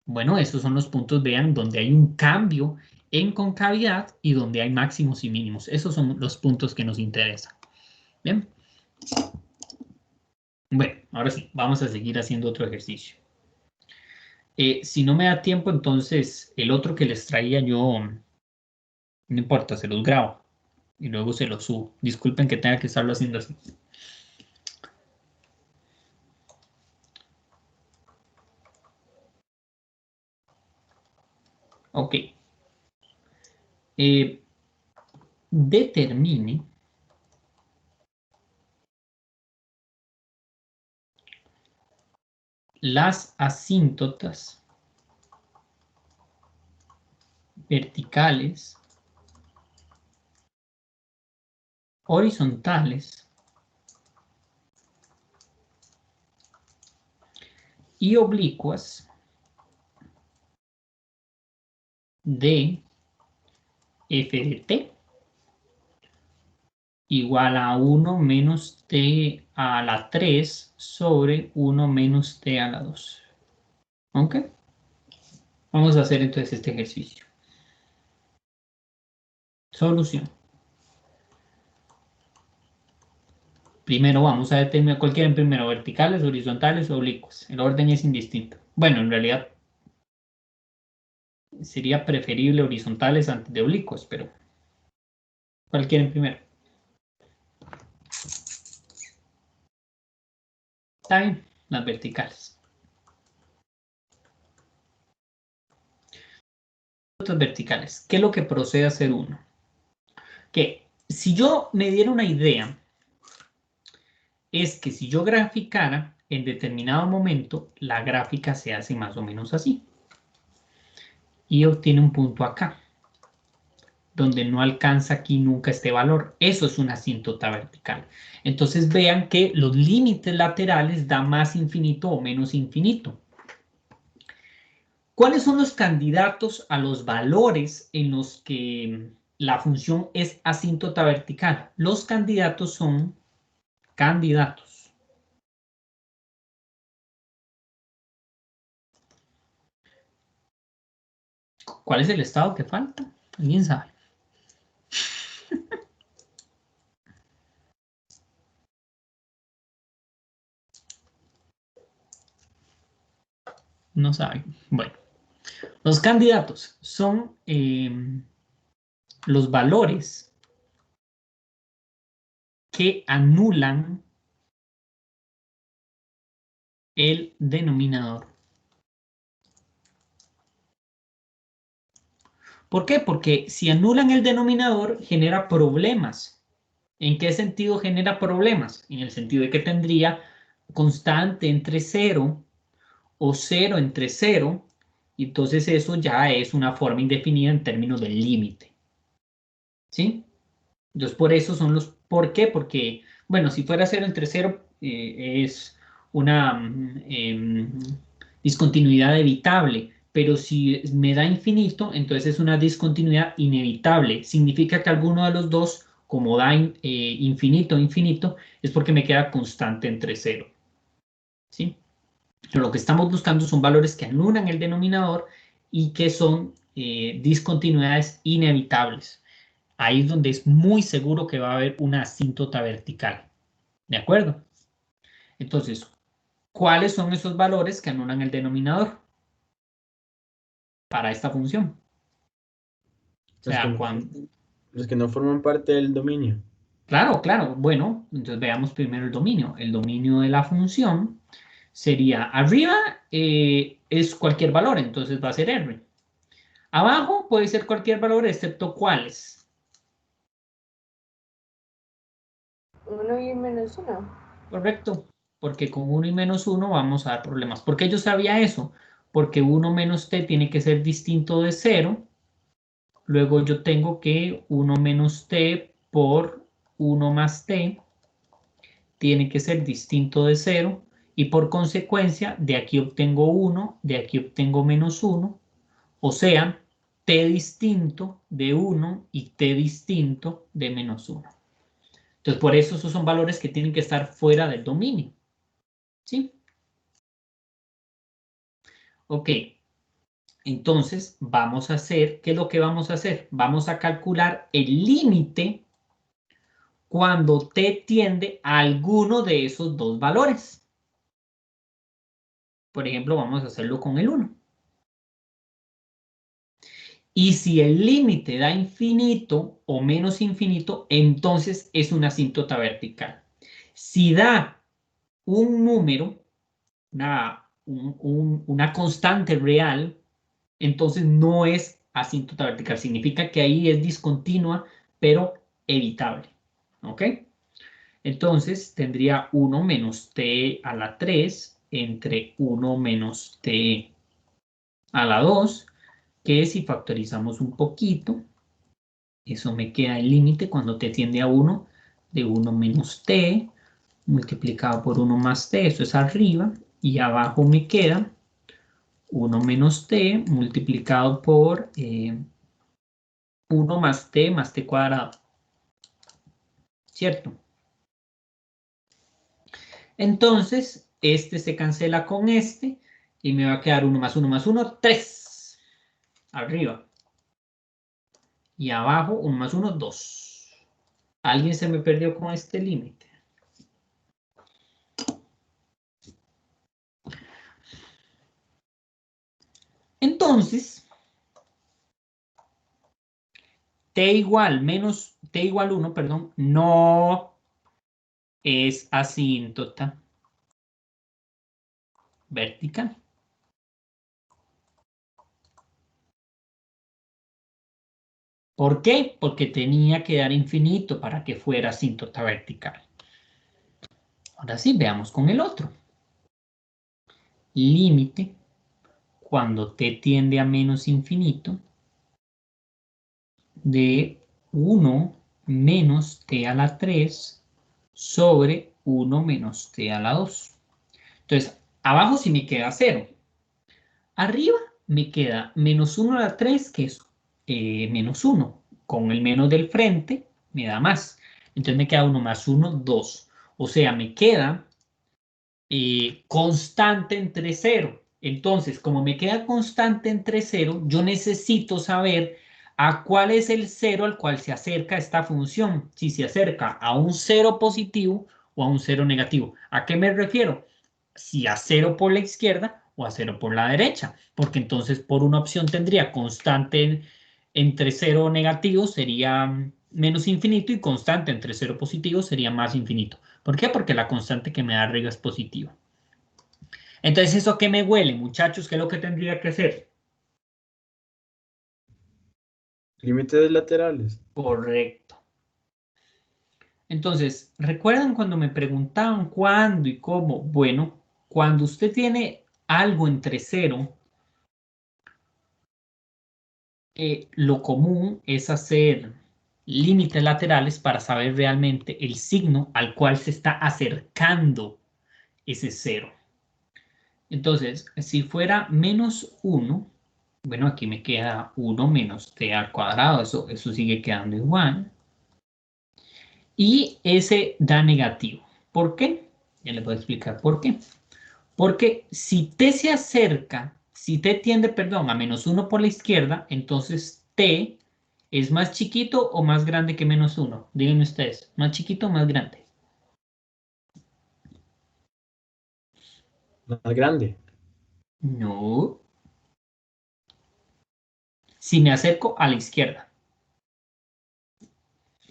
Bueno, esos son los puntos, vean, donde hay un cambio en concavidad y donde hay máximos y mínimos. Esos son los puntos que nos interesan. Bien. Bueno, ahora sí, vamos a seguir haciendo otro ejercicio. Si no me da tiempo, entonces el otro que les traía yo, no importa, se los grabo y luego se los subo. Disculpen que tenga que estarlo haciendo así. Ok. Determine las asíntotas verticales, horizontales y oblicuas de f de t igual a 1 menos t a la 3 sobre 1 menos t a la 2. ¿Ok? Vamos a hacer entonces este ejercicio. Solución. Primero vamos a determinar cuál quieren primero, verticales, horizontales o oblicuos. El orden es indistinto. Bueno, en realidad sería preferible horizontales antes de oblicuos, pero ¿cuál quieren primero? Está bien, las verticales. Otras verticales. ¿Qué es lo que procede a hacer uno? Que si yo me diera una idea, es que si yo graficara en determinado momento, la gráfica se hace más o menos así. Y obtiene un punto acá, donde no alcanza aquí nunca este valor. Eso es una asíntota vertical. Entonces vean que los límites laterales dan más infinito o menos infinito. ¿Cuáles son los candidatos a los valores en los que la función es asíntota vertical? Los candidatos son candidatos. ¿Cuál es el estado que falta? ¿Alguien sabe? No saben. Bueno, los candidatos son los valores que anulan el denominador. ¿Por qué? Porque si anulan el denominador, genera problemas. ¿En qué sentido genera problemas? En el sentido de que tendría constante entre 0 o 0 entre 0, y entonces eso ya es una forma indefinida en términos del límite. ¿Sí? Entonces, por eso son los... ¿Por qué? Porque, bueno, si fuera 0 entre 0, es una discontinuidad evitable, pero si me da infinito, entonces es una discontinuidad inevitable. Significa que alguno de los dos, como da infinito, infinito, es porque me queda constante entre 0. ¿Sí? Pero lo que estamos buscando son valores que anulan el denominador y que son discontinuidades inevitables. Ahí es donde es muy seguro que va a haber una asíntota vertical. ¿De acuerdo? Entonces, ¿cuáles son esos valores que anulan el denominador para esta función? O sea, Los que no forman parte del dominio. Claro, claro. Bueno, entonces veamos primero el dominio. El dominio de la función sería arriba es cualquier valor, entonces va a ser R. Abajo puede ser cualquier valor excepto cuáles. 1 y menos 1. Correcto, porque con 1 y menos 1 vamos a dar problemas. ¿Por qué yo sabía eso? Porque 1 menos t tiene que ser distinto de 0. Luego yo tengo que 1 menos t por 1 más t tiene que ser distinto de 0. Y por consecuencia, de aquí obtengo 1, de aquí obtengo menos 1. O sea, t distinto de 1 y t distinto de menos 1. Entonces, por eso esos son valores que tienen que estar fuera del dominio. ¿Sí? Ok. Entonces, vamos a hacer, ¿qué es lo que vamos a hacer? Vamos a calcular el límite cuando t tiende a alguno de esos dos valores. Por ejemplo, vamos a hacerlo con el 1. Y si el límite da infinito o menos infinito, entonces es una asíntota vertical. Si da un número, una constante real, entonces no es asíntota vertical. Significa que ahí es discontinua, pero evitable. ¿Ok? Entonces tendría 1 menos t a la 3 entre 1 menos t a la 2, que si factorizamos un poquito, eso me queda el límite cuando t tiende a 1, de 1 menos t, multiplicado por 1 más t, eso es arriba, y abajo me queda 1 menos t multiplicado por 1 más t cuadrado, ¿cierto? Entonces, este se cancela con este, y me va a quedar 1 más 1 más 1, 3, arriba. Y abajo 1 más 1, 2. ¿Alguien se me perdió con este límite? Entonces, t igual 1, perdón, no es asíntota vertical. ¿Por qué? Porque tenía que dar infinito para que fuera asíntota vertical. Ahora sí, veamos con el otro. Límite cuando t tiende a menos infinito de 1 menos t a la 3 sobre 1 menos t a la 2. Entonces, abajo sí me queda 0. Arriba me queda menos 1 a la 3, que es menos 1. Con el menos del frente me da más. Entonces me queda 1 más 1, 2. O sea, me queda constante entre 0. Entonces, como me queda constante entre 0, yo necesito saber a cuál es el 0 al cual se acerca esta función. Si se acerca a un 0 positivo o a un 0 negativo. ¿A qué me refiero? Si a 0 por la izquierda o a 0 por la derecha. Porque entonces por una opción tendría constante entre 0 negativo sería menos infinito y constante entre 0 positivo sería más infinito. ¿Por qué? Porque la constante que me da arriba es positiva. Entonces, ¿eso qué me huele, muchachos? ¿Qué es lo que tendría que hacer? Límites laterales. Correcto. Entonces, ¿recuerdan cuando me preguntaban cuándo y cómo? Bueno, cuando usted tiene algo entre 0, lo común es hacer límites laterales para saber realmente el signo al cual se está acercando ese 0. Entonces, si fuera menos 1, bueno, aquí me queda 1 menos t al cuadrado, eso sigue quedando igual. Y ese da negativo. ¿Por qué? Ya les voy a explicar por qué. Porque si t se acerca, si t tiende, perdón, a menos 1 por la izquierda, entonces t es más chiquito o más grande que menos 1. Díganme ustedes, ¿más chiquito o más grande? Más grande. No. Si me acerco a la izquierda.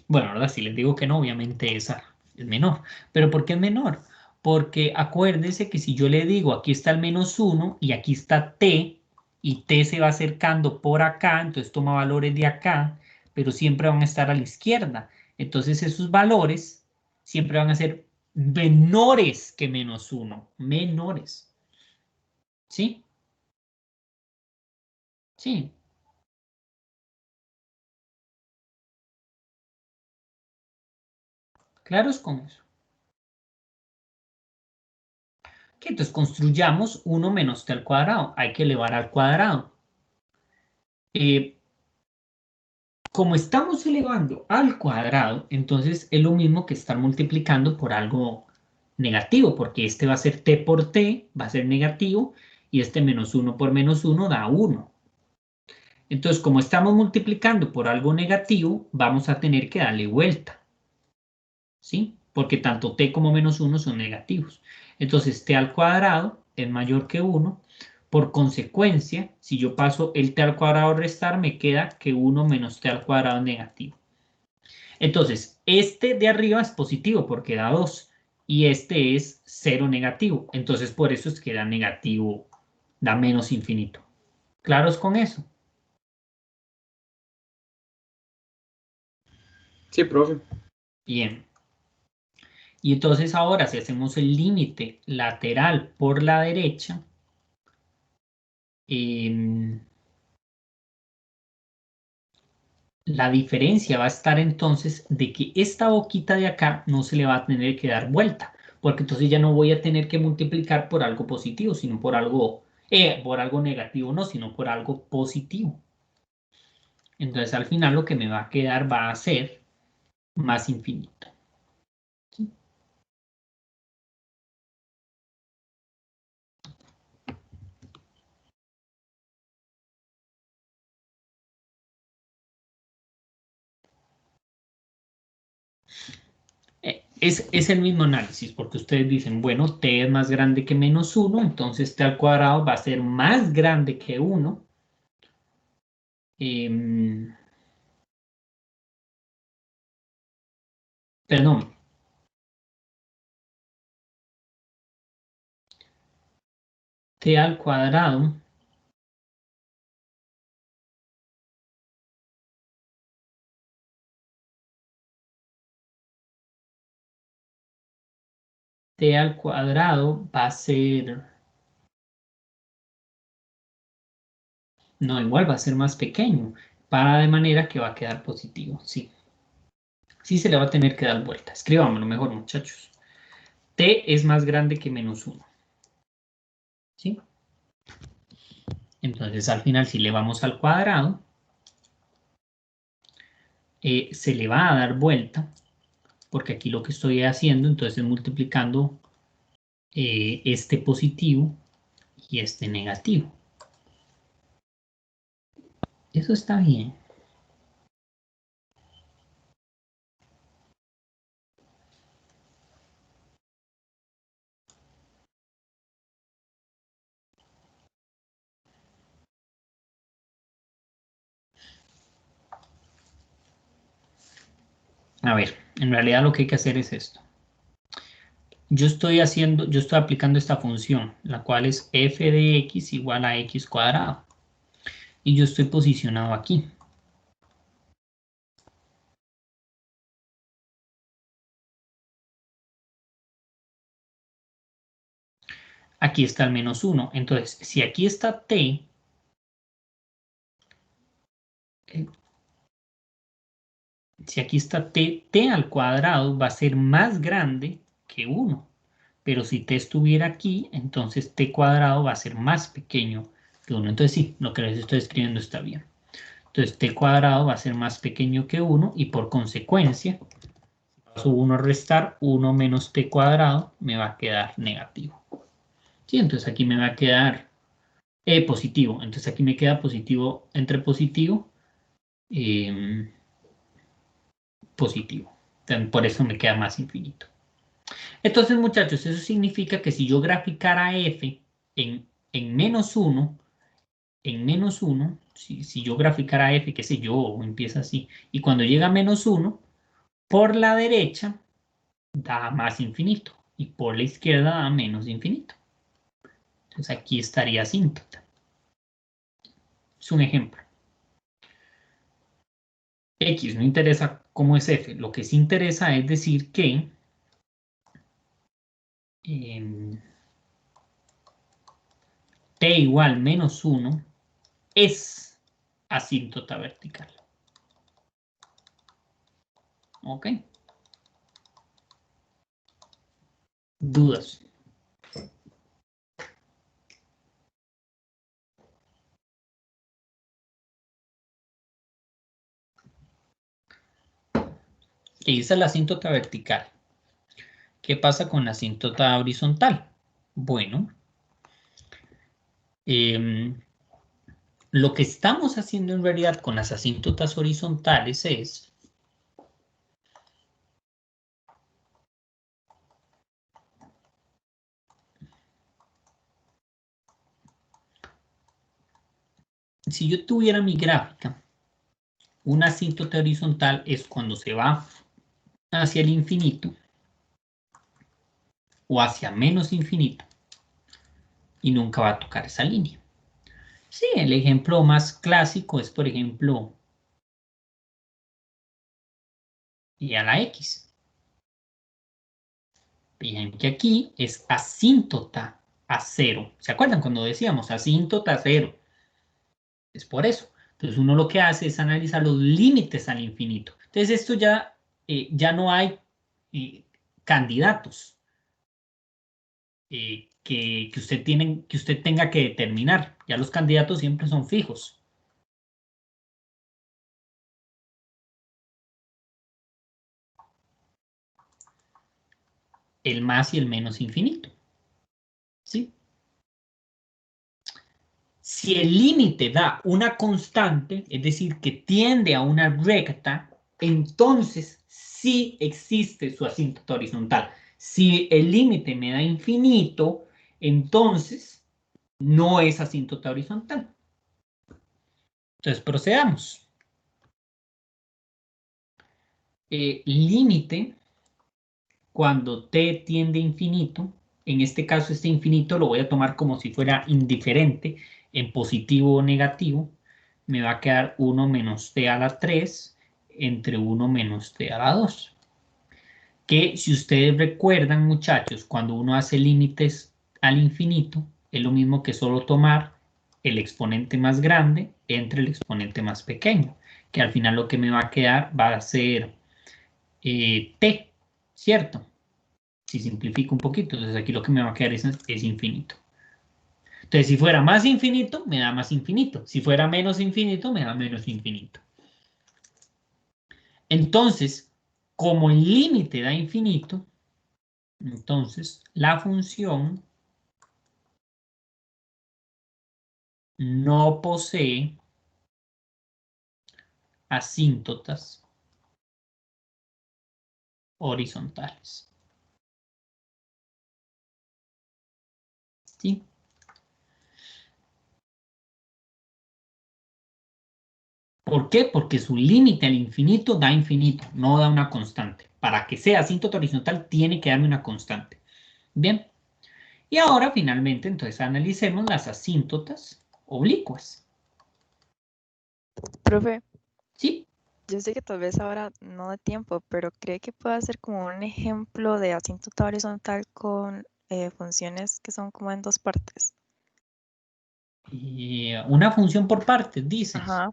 Bueno, ahora si les digo que no, obviamente esa es menor. ¿Pero por qué es menor? Porque acuérdense que si yo le digo aquí está el menos 1 y aquí está t, y t se va acercando por acá, entonces toma valores de acá, pero siempre van a estar a la izquierda. Entonces esos valores siempre van a ser menores que menos 1, menores. ¿Sí? Sí. ¿Claros con eso? Que entonces construyamos 1 menos t al cuadrado. Hay que elevar al cuadrado. Como estamos elevando al cuadrado, entonces es lo mismo que estar multiplicando por algo negativo, porque este va a ser t por t, va a ser negativo, y este menos 1 por menos 1 da 1. Entonces, como estamos multiplicando por algo negativo, vamos a tener que darle vuelta, ¿sí? Porque tanto t como menos 1 son negativos. Entonces, t al cuadrado es mayor que 1. Por consecuencia, si yo paso el t al cuadrado a restar, me queda que 1 menos t al cuadrado es negativo. Entonces, este de arriba es positivo porque da 2 y este es 0 negativo. Entonces, por eso es que da negativo, da menos infinito. ¿Claros con eso? Sí, profe. Bien. Y entonces ahora si hacemos el límite lateral por la derecha, la diferencia va a estar entonces de que esta boquita de acá no se le va a tener que dar vuelta, porque entonces ya no voy a tener que multiplicar por algo positivo, sino por algo negativo, no, sino por algo positivo. Entonces al final lo que me va a quedar va a ser más infinito. ¿Sí? Es el mismo análisis, porque ustedes dicen, bueno, t es más grande que menos 1, entonces t al cuadrado va a ser más grande que 1. Perdón. T al cuadrado t al cuadrado va a ser... No, igual va a ser más pequeño, para de manera que va a quedar positivo, sí. Sí se le va a tener que dar vuelta. Escribámoslo mejor, muchachos. T es más grande que menos 1. ¿Sí? Entonces al final si le vamos al cuadrado, se le va a dar vuelta, porque aquí lo que estoy haciendo entonces es multiplicando este positivo y este negativo. Eso está bien. A ver, en realidad lo que hay que hacer es esto. Yo estoy aplicando esta función, la cual es f de x igual a x cuadrado. Y yo estoy posicionado aquí. Aquí está el menos 1. Entonces, si aquí está t, si aquí está t al cuadrado va a ser más grande que 1. Pero si t estuviera aquí, entonces t cuadrado va a ser más pequeño que 1. Entonces sí, lo que les estoy escribiendo está bien. Entonces t cuadrado va a ser más pequeño que 1 y por consecuencia, si paso 1 a restar, 1 menos t cuadrado me va a quedar negativo. Sí, entonces aquí me va a quedar positivo. Entonces aquí me queda positivo entre positivo. Positivo. Entonces, por eso me queda más infinito. Entonces, muchachos, eso significa que si yo graficara f en menos 1, si yo graficara f, qué sé yo, empieza así, y cuando llega a menos 1, por la derecha da más infinito, y por la izquierda da menos infinito. Entonces aquí estaría asíntota. Es un ejemplo. X no interesa cómo es f, lo que sí interesa es decir que t igual menos 1 es asíntota vertical. ¿Ok? ¿Dudas? Esa es la asíntota vertical. ¿Qué pasa con la asíntota horizontal? Bueno, lo que estamos haciendo en realidad con las asíntotas horizontales es si yo tuviera mi gráfica, una asíntota horizontal es cuando se va hacia el infinito o hacia menos infinito y nunca va a tocar esa línea. Sí, el ejemplo más clásico es, por ejemplo, y a la X. Fíjense que aquí es asíntota a 0. ¿Se acuerdan cuando decíamos asíntota a 0? Es por eso. Entonces uno lo que hace es analizar los límites al infinito. Entonces esto ya no hay candidatos que usted tenga que determinar. Ya los candidatos siempre son fijos. El más y el menos infinito. ¿Sí? Si el límite da una constante, es decir, que tiende a una recta, entonces sí existe su asíntota horizontal. Si el límite me da infinito, entonces no es asíntota horizontal. Entonces procedamos. Límite, cuando t tiende a infinito, en este caso este infinito lo voy a tomar como si fuera indiferente, en positivo o negativo, me va a quedar 1 menos t a la 3 entre 1 menos t a la 2. Que si ustedes recuerdan, muchachos, cuando uno hace límites al infinito, es lo mismo que solo tomar el exponente más grande entre el exponente más pequeño, que al final lo que me va a quedar va a ser t, ¿cierto? Si simplifico un poquito, entonces aquí lo que me va a quedar es infinito. Entonces, si fuera más infinito, me da más infinito. Si fuera menos infinito, me da menos infinito. Entonces, como el límite da infinito, entonces la función no posee asíntotas horizontales. ¿Sí? ¿Por qué? Porque su límite al infinito da infinito, no da una constante. Para que sea asíntota horizontal, tiene que darme una constante. Bien. Y ahora, finalmente, entonces analicemos las asíntotas oblicuas. Profe, ¿Sí? yo sé que tal vez ahora no da tiempo, pero ¿cree que pueda ser como un ejemplo de asíntota horizontal con funciones que son como en dos partes? Una función por partes, dices. Ajá.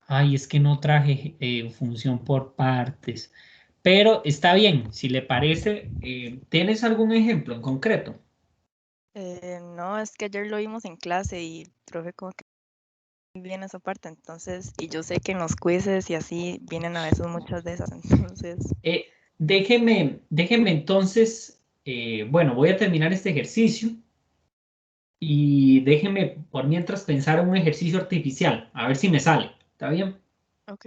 Ay, es que no traje función por partes. Pero está bien, si le parece, ¿tienes algún ejemplo en concreto? No, es que ayer lo vimos en clase y profe como que viene esa parte, entonces, y yo sé que en los quizzes y así vienen a veces muchas de esas, entonces. Déjeme entonces, bueno, voy a terminar este ejercicio y déjeme por mientras pensar en un ejercicio artificial, a ver si me sale, ¿está bien? Ok.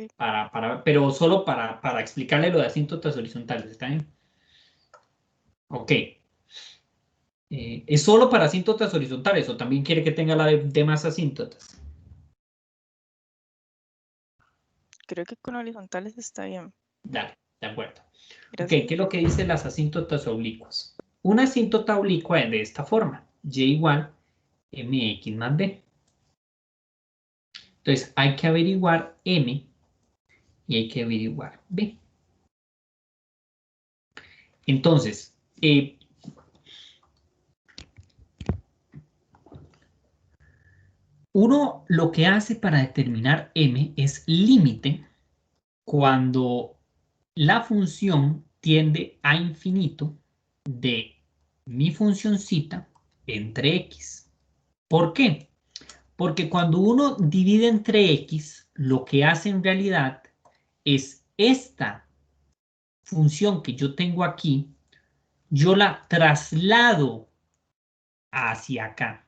Pero solo para explicarle lo de asíntotas horizontales, ¿está bien? Ok. ¿Es solo para asíntotas horizontales o también quiere que tenga la de más asíntotas? Creo que con horizontales está bien. Dale, de acuerdo. Ok, Gracias. ¿qué es lo que dicen las asíntotas oblicuas? Una asíntota oblicua es de esta forma, y igual mx más b. Entonces hay que averiguar m y hay que averiguar b. Entonces, uno lo que hace para determinar m es límite cuando la función tiende a infinito de mi funcioncita entre x. ¿Por qué? Porque cuando uno divide entre x, lo que hace en realidad es esta función que yo tengo aquí, yo la traslado hacia acá.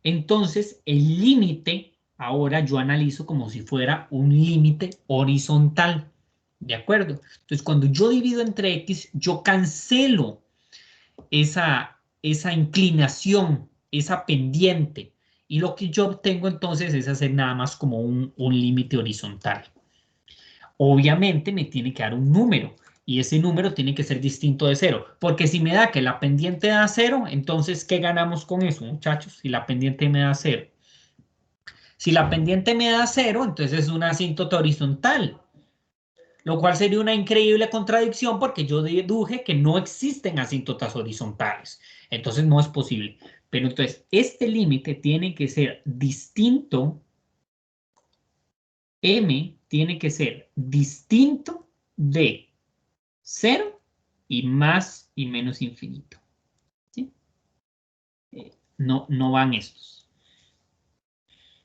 Entonces, el límite, ahora yo analizo como si fuera un límite horizontal. ¿De acuerdo? Entonces, cuando yo divido entre x, yo cancelo esa inclinación, esa pendiente. Y lo que yo obtengo entonces es hacer nada más como un límite horizontal. Obviamente me tiene que dar un número. Y ese número tiene que ser distinto de 0. Porque si me da que la pendiente da 0, entonces, ¿qué ganamos con eso, muchachos? Si la pendiente me da 0. Si la pendiente me da 0, entonces es una asíntota horizontal. Lo cual sería una increíble contradicción porque yo deduje que no existen asíntotas horizontales. Entonces no es posible. Pero entonces este límite tiene que ser distinto. M tiene que ser distinto de 0 y más y menos infinito. ¿Sí? No van estos.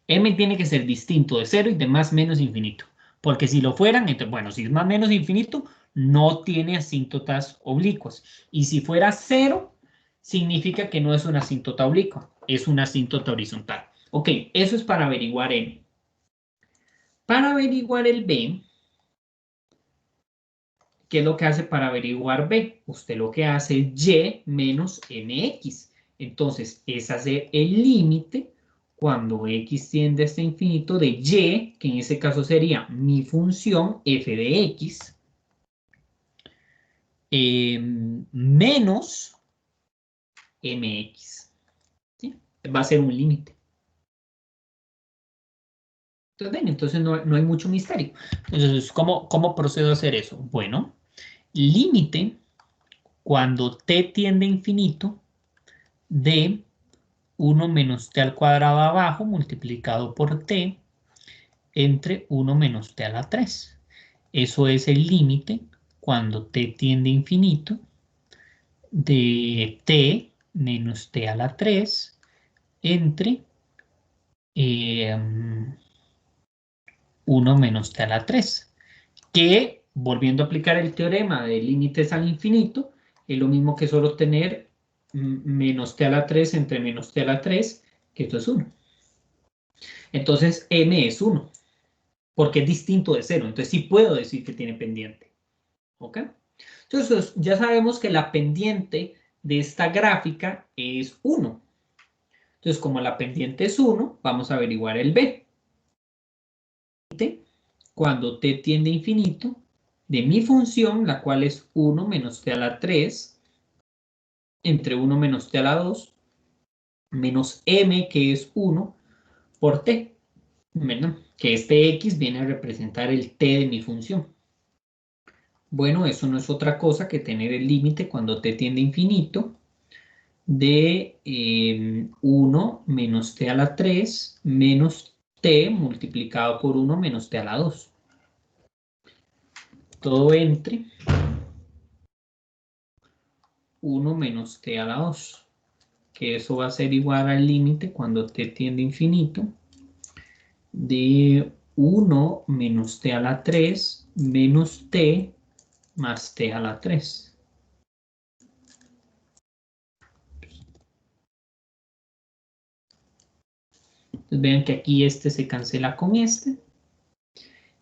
M tiene que ser distinto de 0 y de más menos infinito. Porque si lo fueran, entonces, bueno, si es más menos infinito, no tiene asíntotas oblicuas. Y si fuera 0, significa que no es una asíntota oblicua, es una asíntota horizontal. Ok, eso es para averiguar M. Para averiguar el B, ¿qué es lo que hace para averiguar B? Usted lo que hace es Y menos MX. Entonces, es hacer el límite cuando X tiende hasta infinito de Y, que en ese caso sería mi función f de X, menos MX. ¿Sí? Va a ser un límite. Entonces no hay mucho misterio. Entonces, ¿cómo procedo a hacer eso? Bueno, límite cuando t tiende a infinito de 1 menos t al cuadrado abajo multiplicado por t entre 1 menos t a la 3. Eso es el límite cuando t tiende a infinito de t menos t a la 3 entre 1 menos t a la 3. Que, volviendo a aplicar el teorema de límites al infinito, es lo mismo que solo tener menos t a la 3 entre menos t a la 3, que esto es 1. Entonces, m es 1, porque es distinto de 0. Entonces, sí puedo decir que tiene pendiente. ¿Ok? Entonces, ya sabemos que la pendiente de esta gráfica es 1. Entonces, como la pendiente es 1, vamos a averiguar el b. Cuando t tiende a infinito, de mi función, la cual es 1 menos t a la 3, entre 1 menos t a la 2, menos m, que es 1, por t. ¿Verdad? Que este x viene a representar el t de mi función. Bueno, eso no es otra cosa que tener el límite cuando t tiende a infinito de 1 menos t a la 3 menos t multiplicado por 1 menos t a la 2. Todo entre 1 menos t a la 2, que eso va a ser igual al límite cuando t tiende a infinito de 1 menos t a la 3 menos t más t a la 3. Entonces vean que aquí este se cancela con este.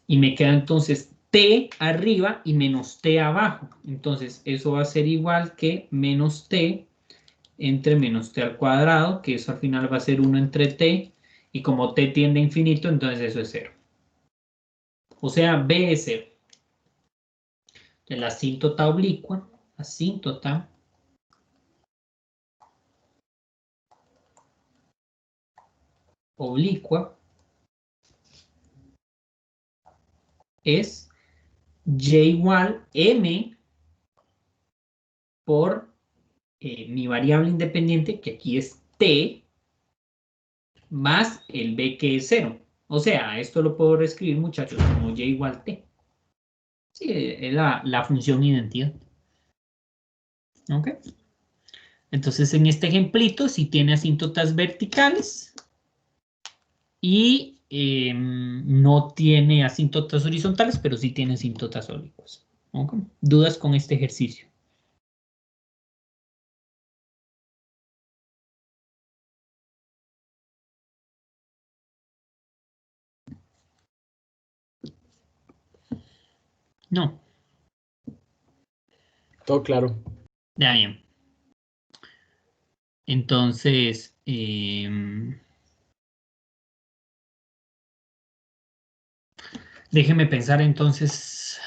Y me queda entonces t arriba y menos t abajo. Entonces eso va a ser igual que menos t entre menos t al cuadrado, que eso al final va a ser 1 entre t. Y como t tiende a infinito, entonces eso es 0. O sea, b es 0. La asíntota oblicua, asíntota oblicua es y igual m por mi variable independiente, que aquí es t, más el b, que es 0. O sea, esto lo puedo reescribir, muchachos, como y igual t. Sí, es la función identidad. ¿Ok? Entonces, en este ejemplito, sí tiene asíntotas verticales y no tiene asíntotas horizontales, pero sí tiene asíntotas oblicuas. ¿Ok? ¿Dudas con este ejercicio? No. Todo claro. Ya bien. Entonces, déjeme pensar entonces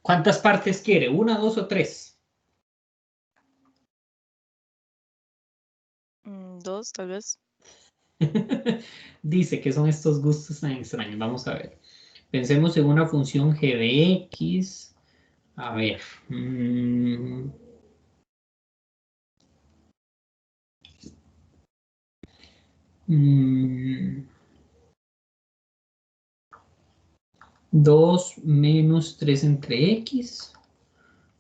¿cuántas partes quiere? ¿Una, dos o tres? 2, tal vez. Dice que son estos gustos tan extraños. Vamos a ver. Pensemos en una función g de x. A ver. 2 menos 3 entre x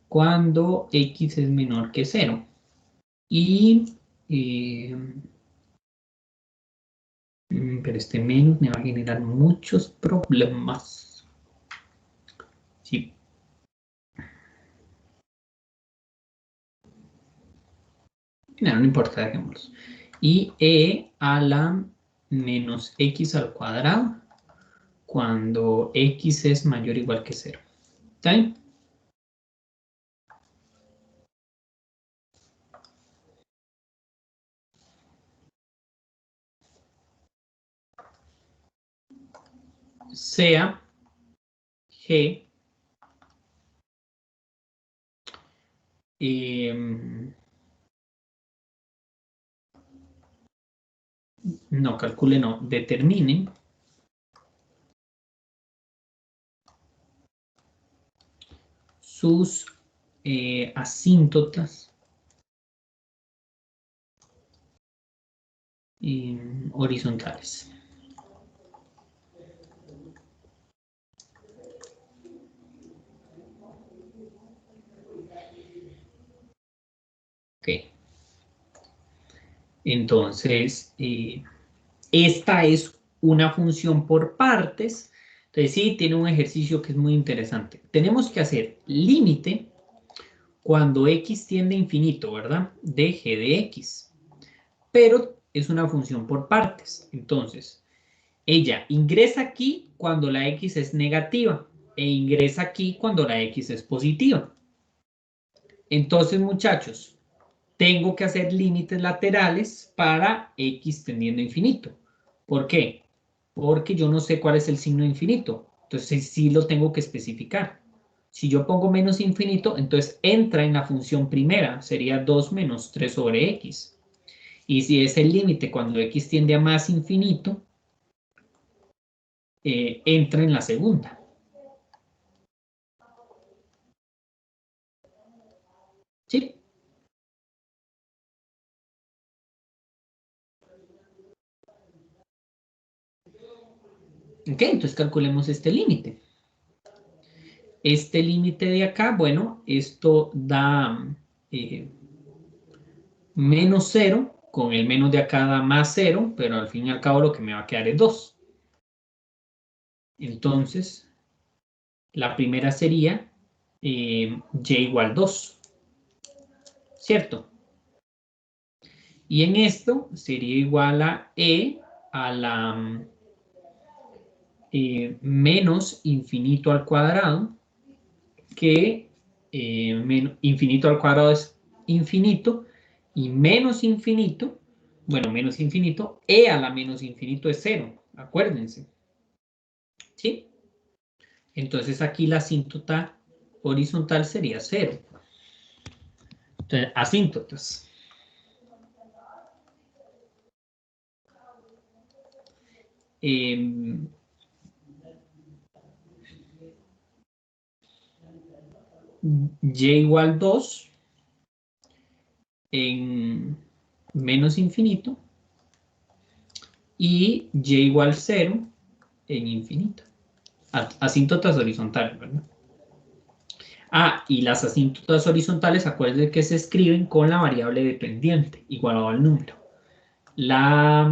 cuando x es menor que 0. Y pero este menos me va a generar muchos problemas. Sí. No importa, dejémoslo. Y e a la menos x al cuadrado cuando x es mayor o igual que 0. ¿Está bien? Sea g no, calcule no, determine sus asíntotas horizontales. Ok. Entonces, esta es una función por partes. Entonces, sí, tiene un ejercicio que es muy interesante. Tenemos que hacer límite cuando x tiende a infinito, ¿verdad? De g de x. Pero es una función por partes. Entonces, ella ingresa aquí cuando la x es negativa e ingresa aquí cuando la x es positiva. Entonces, muchachos, tengo que hacer límites laterales para x tendiendo a infinito. ¿Por qué? Porque yo no sé cuál es el signo de infinito. Entonces, sí lo tengo que especificar. Si yo pongo menos infinito, entonces entra en la función primera. Sería 2 menos 3 sobre x. Y si es el límite cuando x tiende a más infinito, entra en la segunda. ¿Sí? Ok, entonces calculemos este límite. Este límite de acá, bueno, esto da menos 0, con el menos de acá da más 0, pero al fin y al cabo lo que me va a quedar es 2. Entonces, la primera sería y igual 2, ¿cierto? Y en esto sería igual a e a la menos infinito al cuadrado, que infinito al cuadrado es infinito, y menos infinito, bueno, menos infinito, e a la menos infinito es 0, acuérdense. ¿Sí? Entonces aquí la asíntota horizontal sería 0. Entonces, asíntotas. Y igual 2 en menos infinito y y igual 0 en infinito. Asíntotas horizontales, ¿verdad? Ah, y las asíntotas horizontales, acuérdense que se escriben con la variable dependiente, igualado al número. La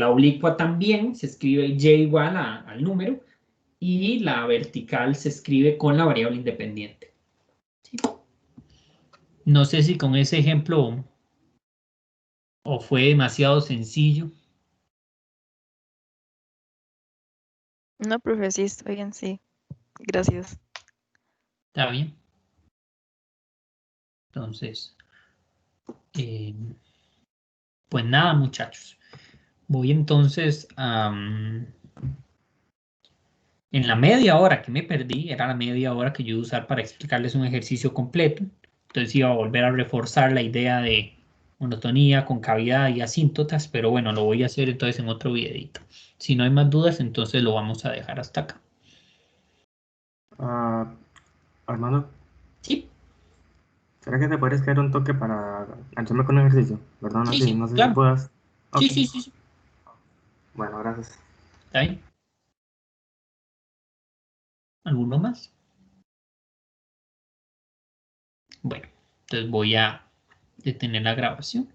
oblicua también se escribe y igual al número, y la vertical se escribe con la variable independiente. ¿Sí? No sé si con ese ejemplo o fue demasiado sencillo. No, profe, sí, estoy bien, sí. Gracias. ¿Está bien? Entonces, pues nada, muchachos. Voy entonces a... en la media hora que me perdí, era la media hora que yo iba a usar para explicarles un ejercicio completo. Entonces iba a volver a reforzar la idea de monotonía, concavidad y asíntotas, pero bueno, lo voy a hacer entonces en otro videito. Si no hay más dudas, entonces lo vamos a dejar hasta acá. Armando, Sí, ¿será que te podrías quedar un toque para ayudarme con un ejercicio? Perdón, sí, así, sí, no sé si claro. puedas. Sí, Ok, sí, sí, sí. bueno, gracias. ¿Está bien? ¿Alguno más? Bueno, entonces voy a detener la grabación.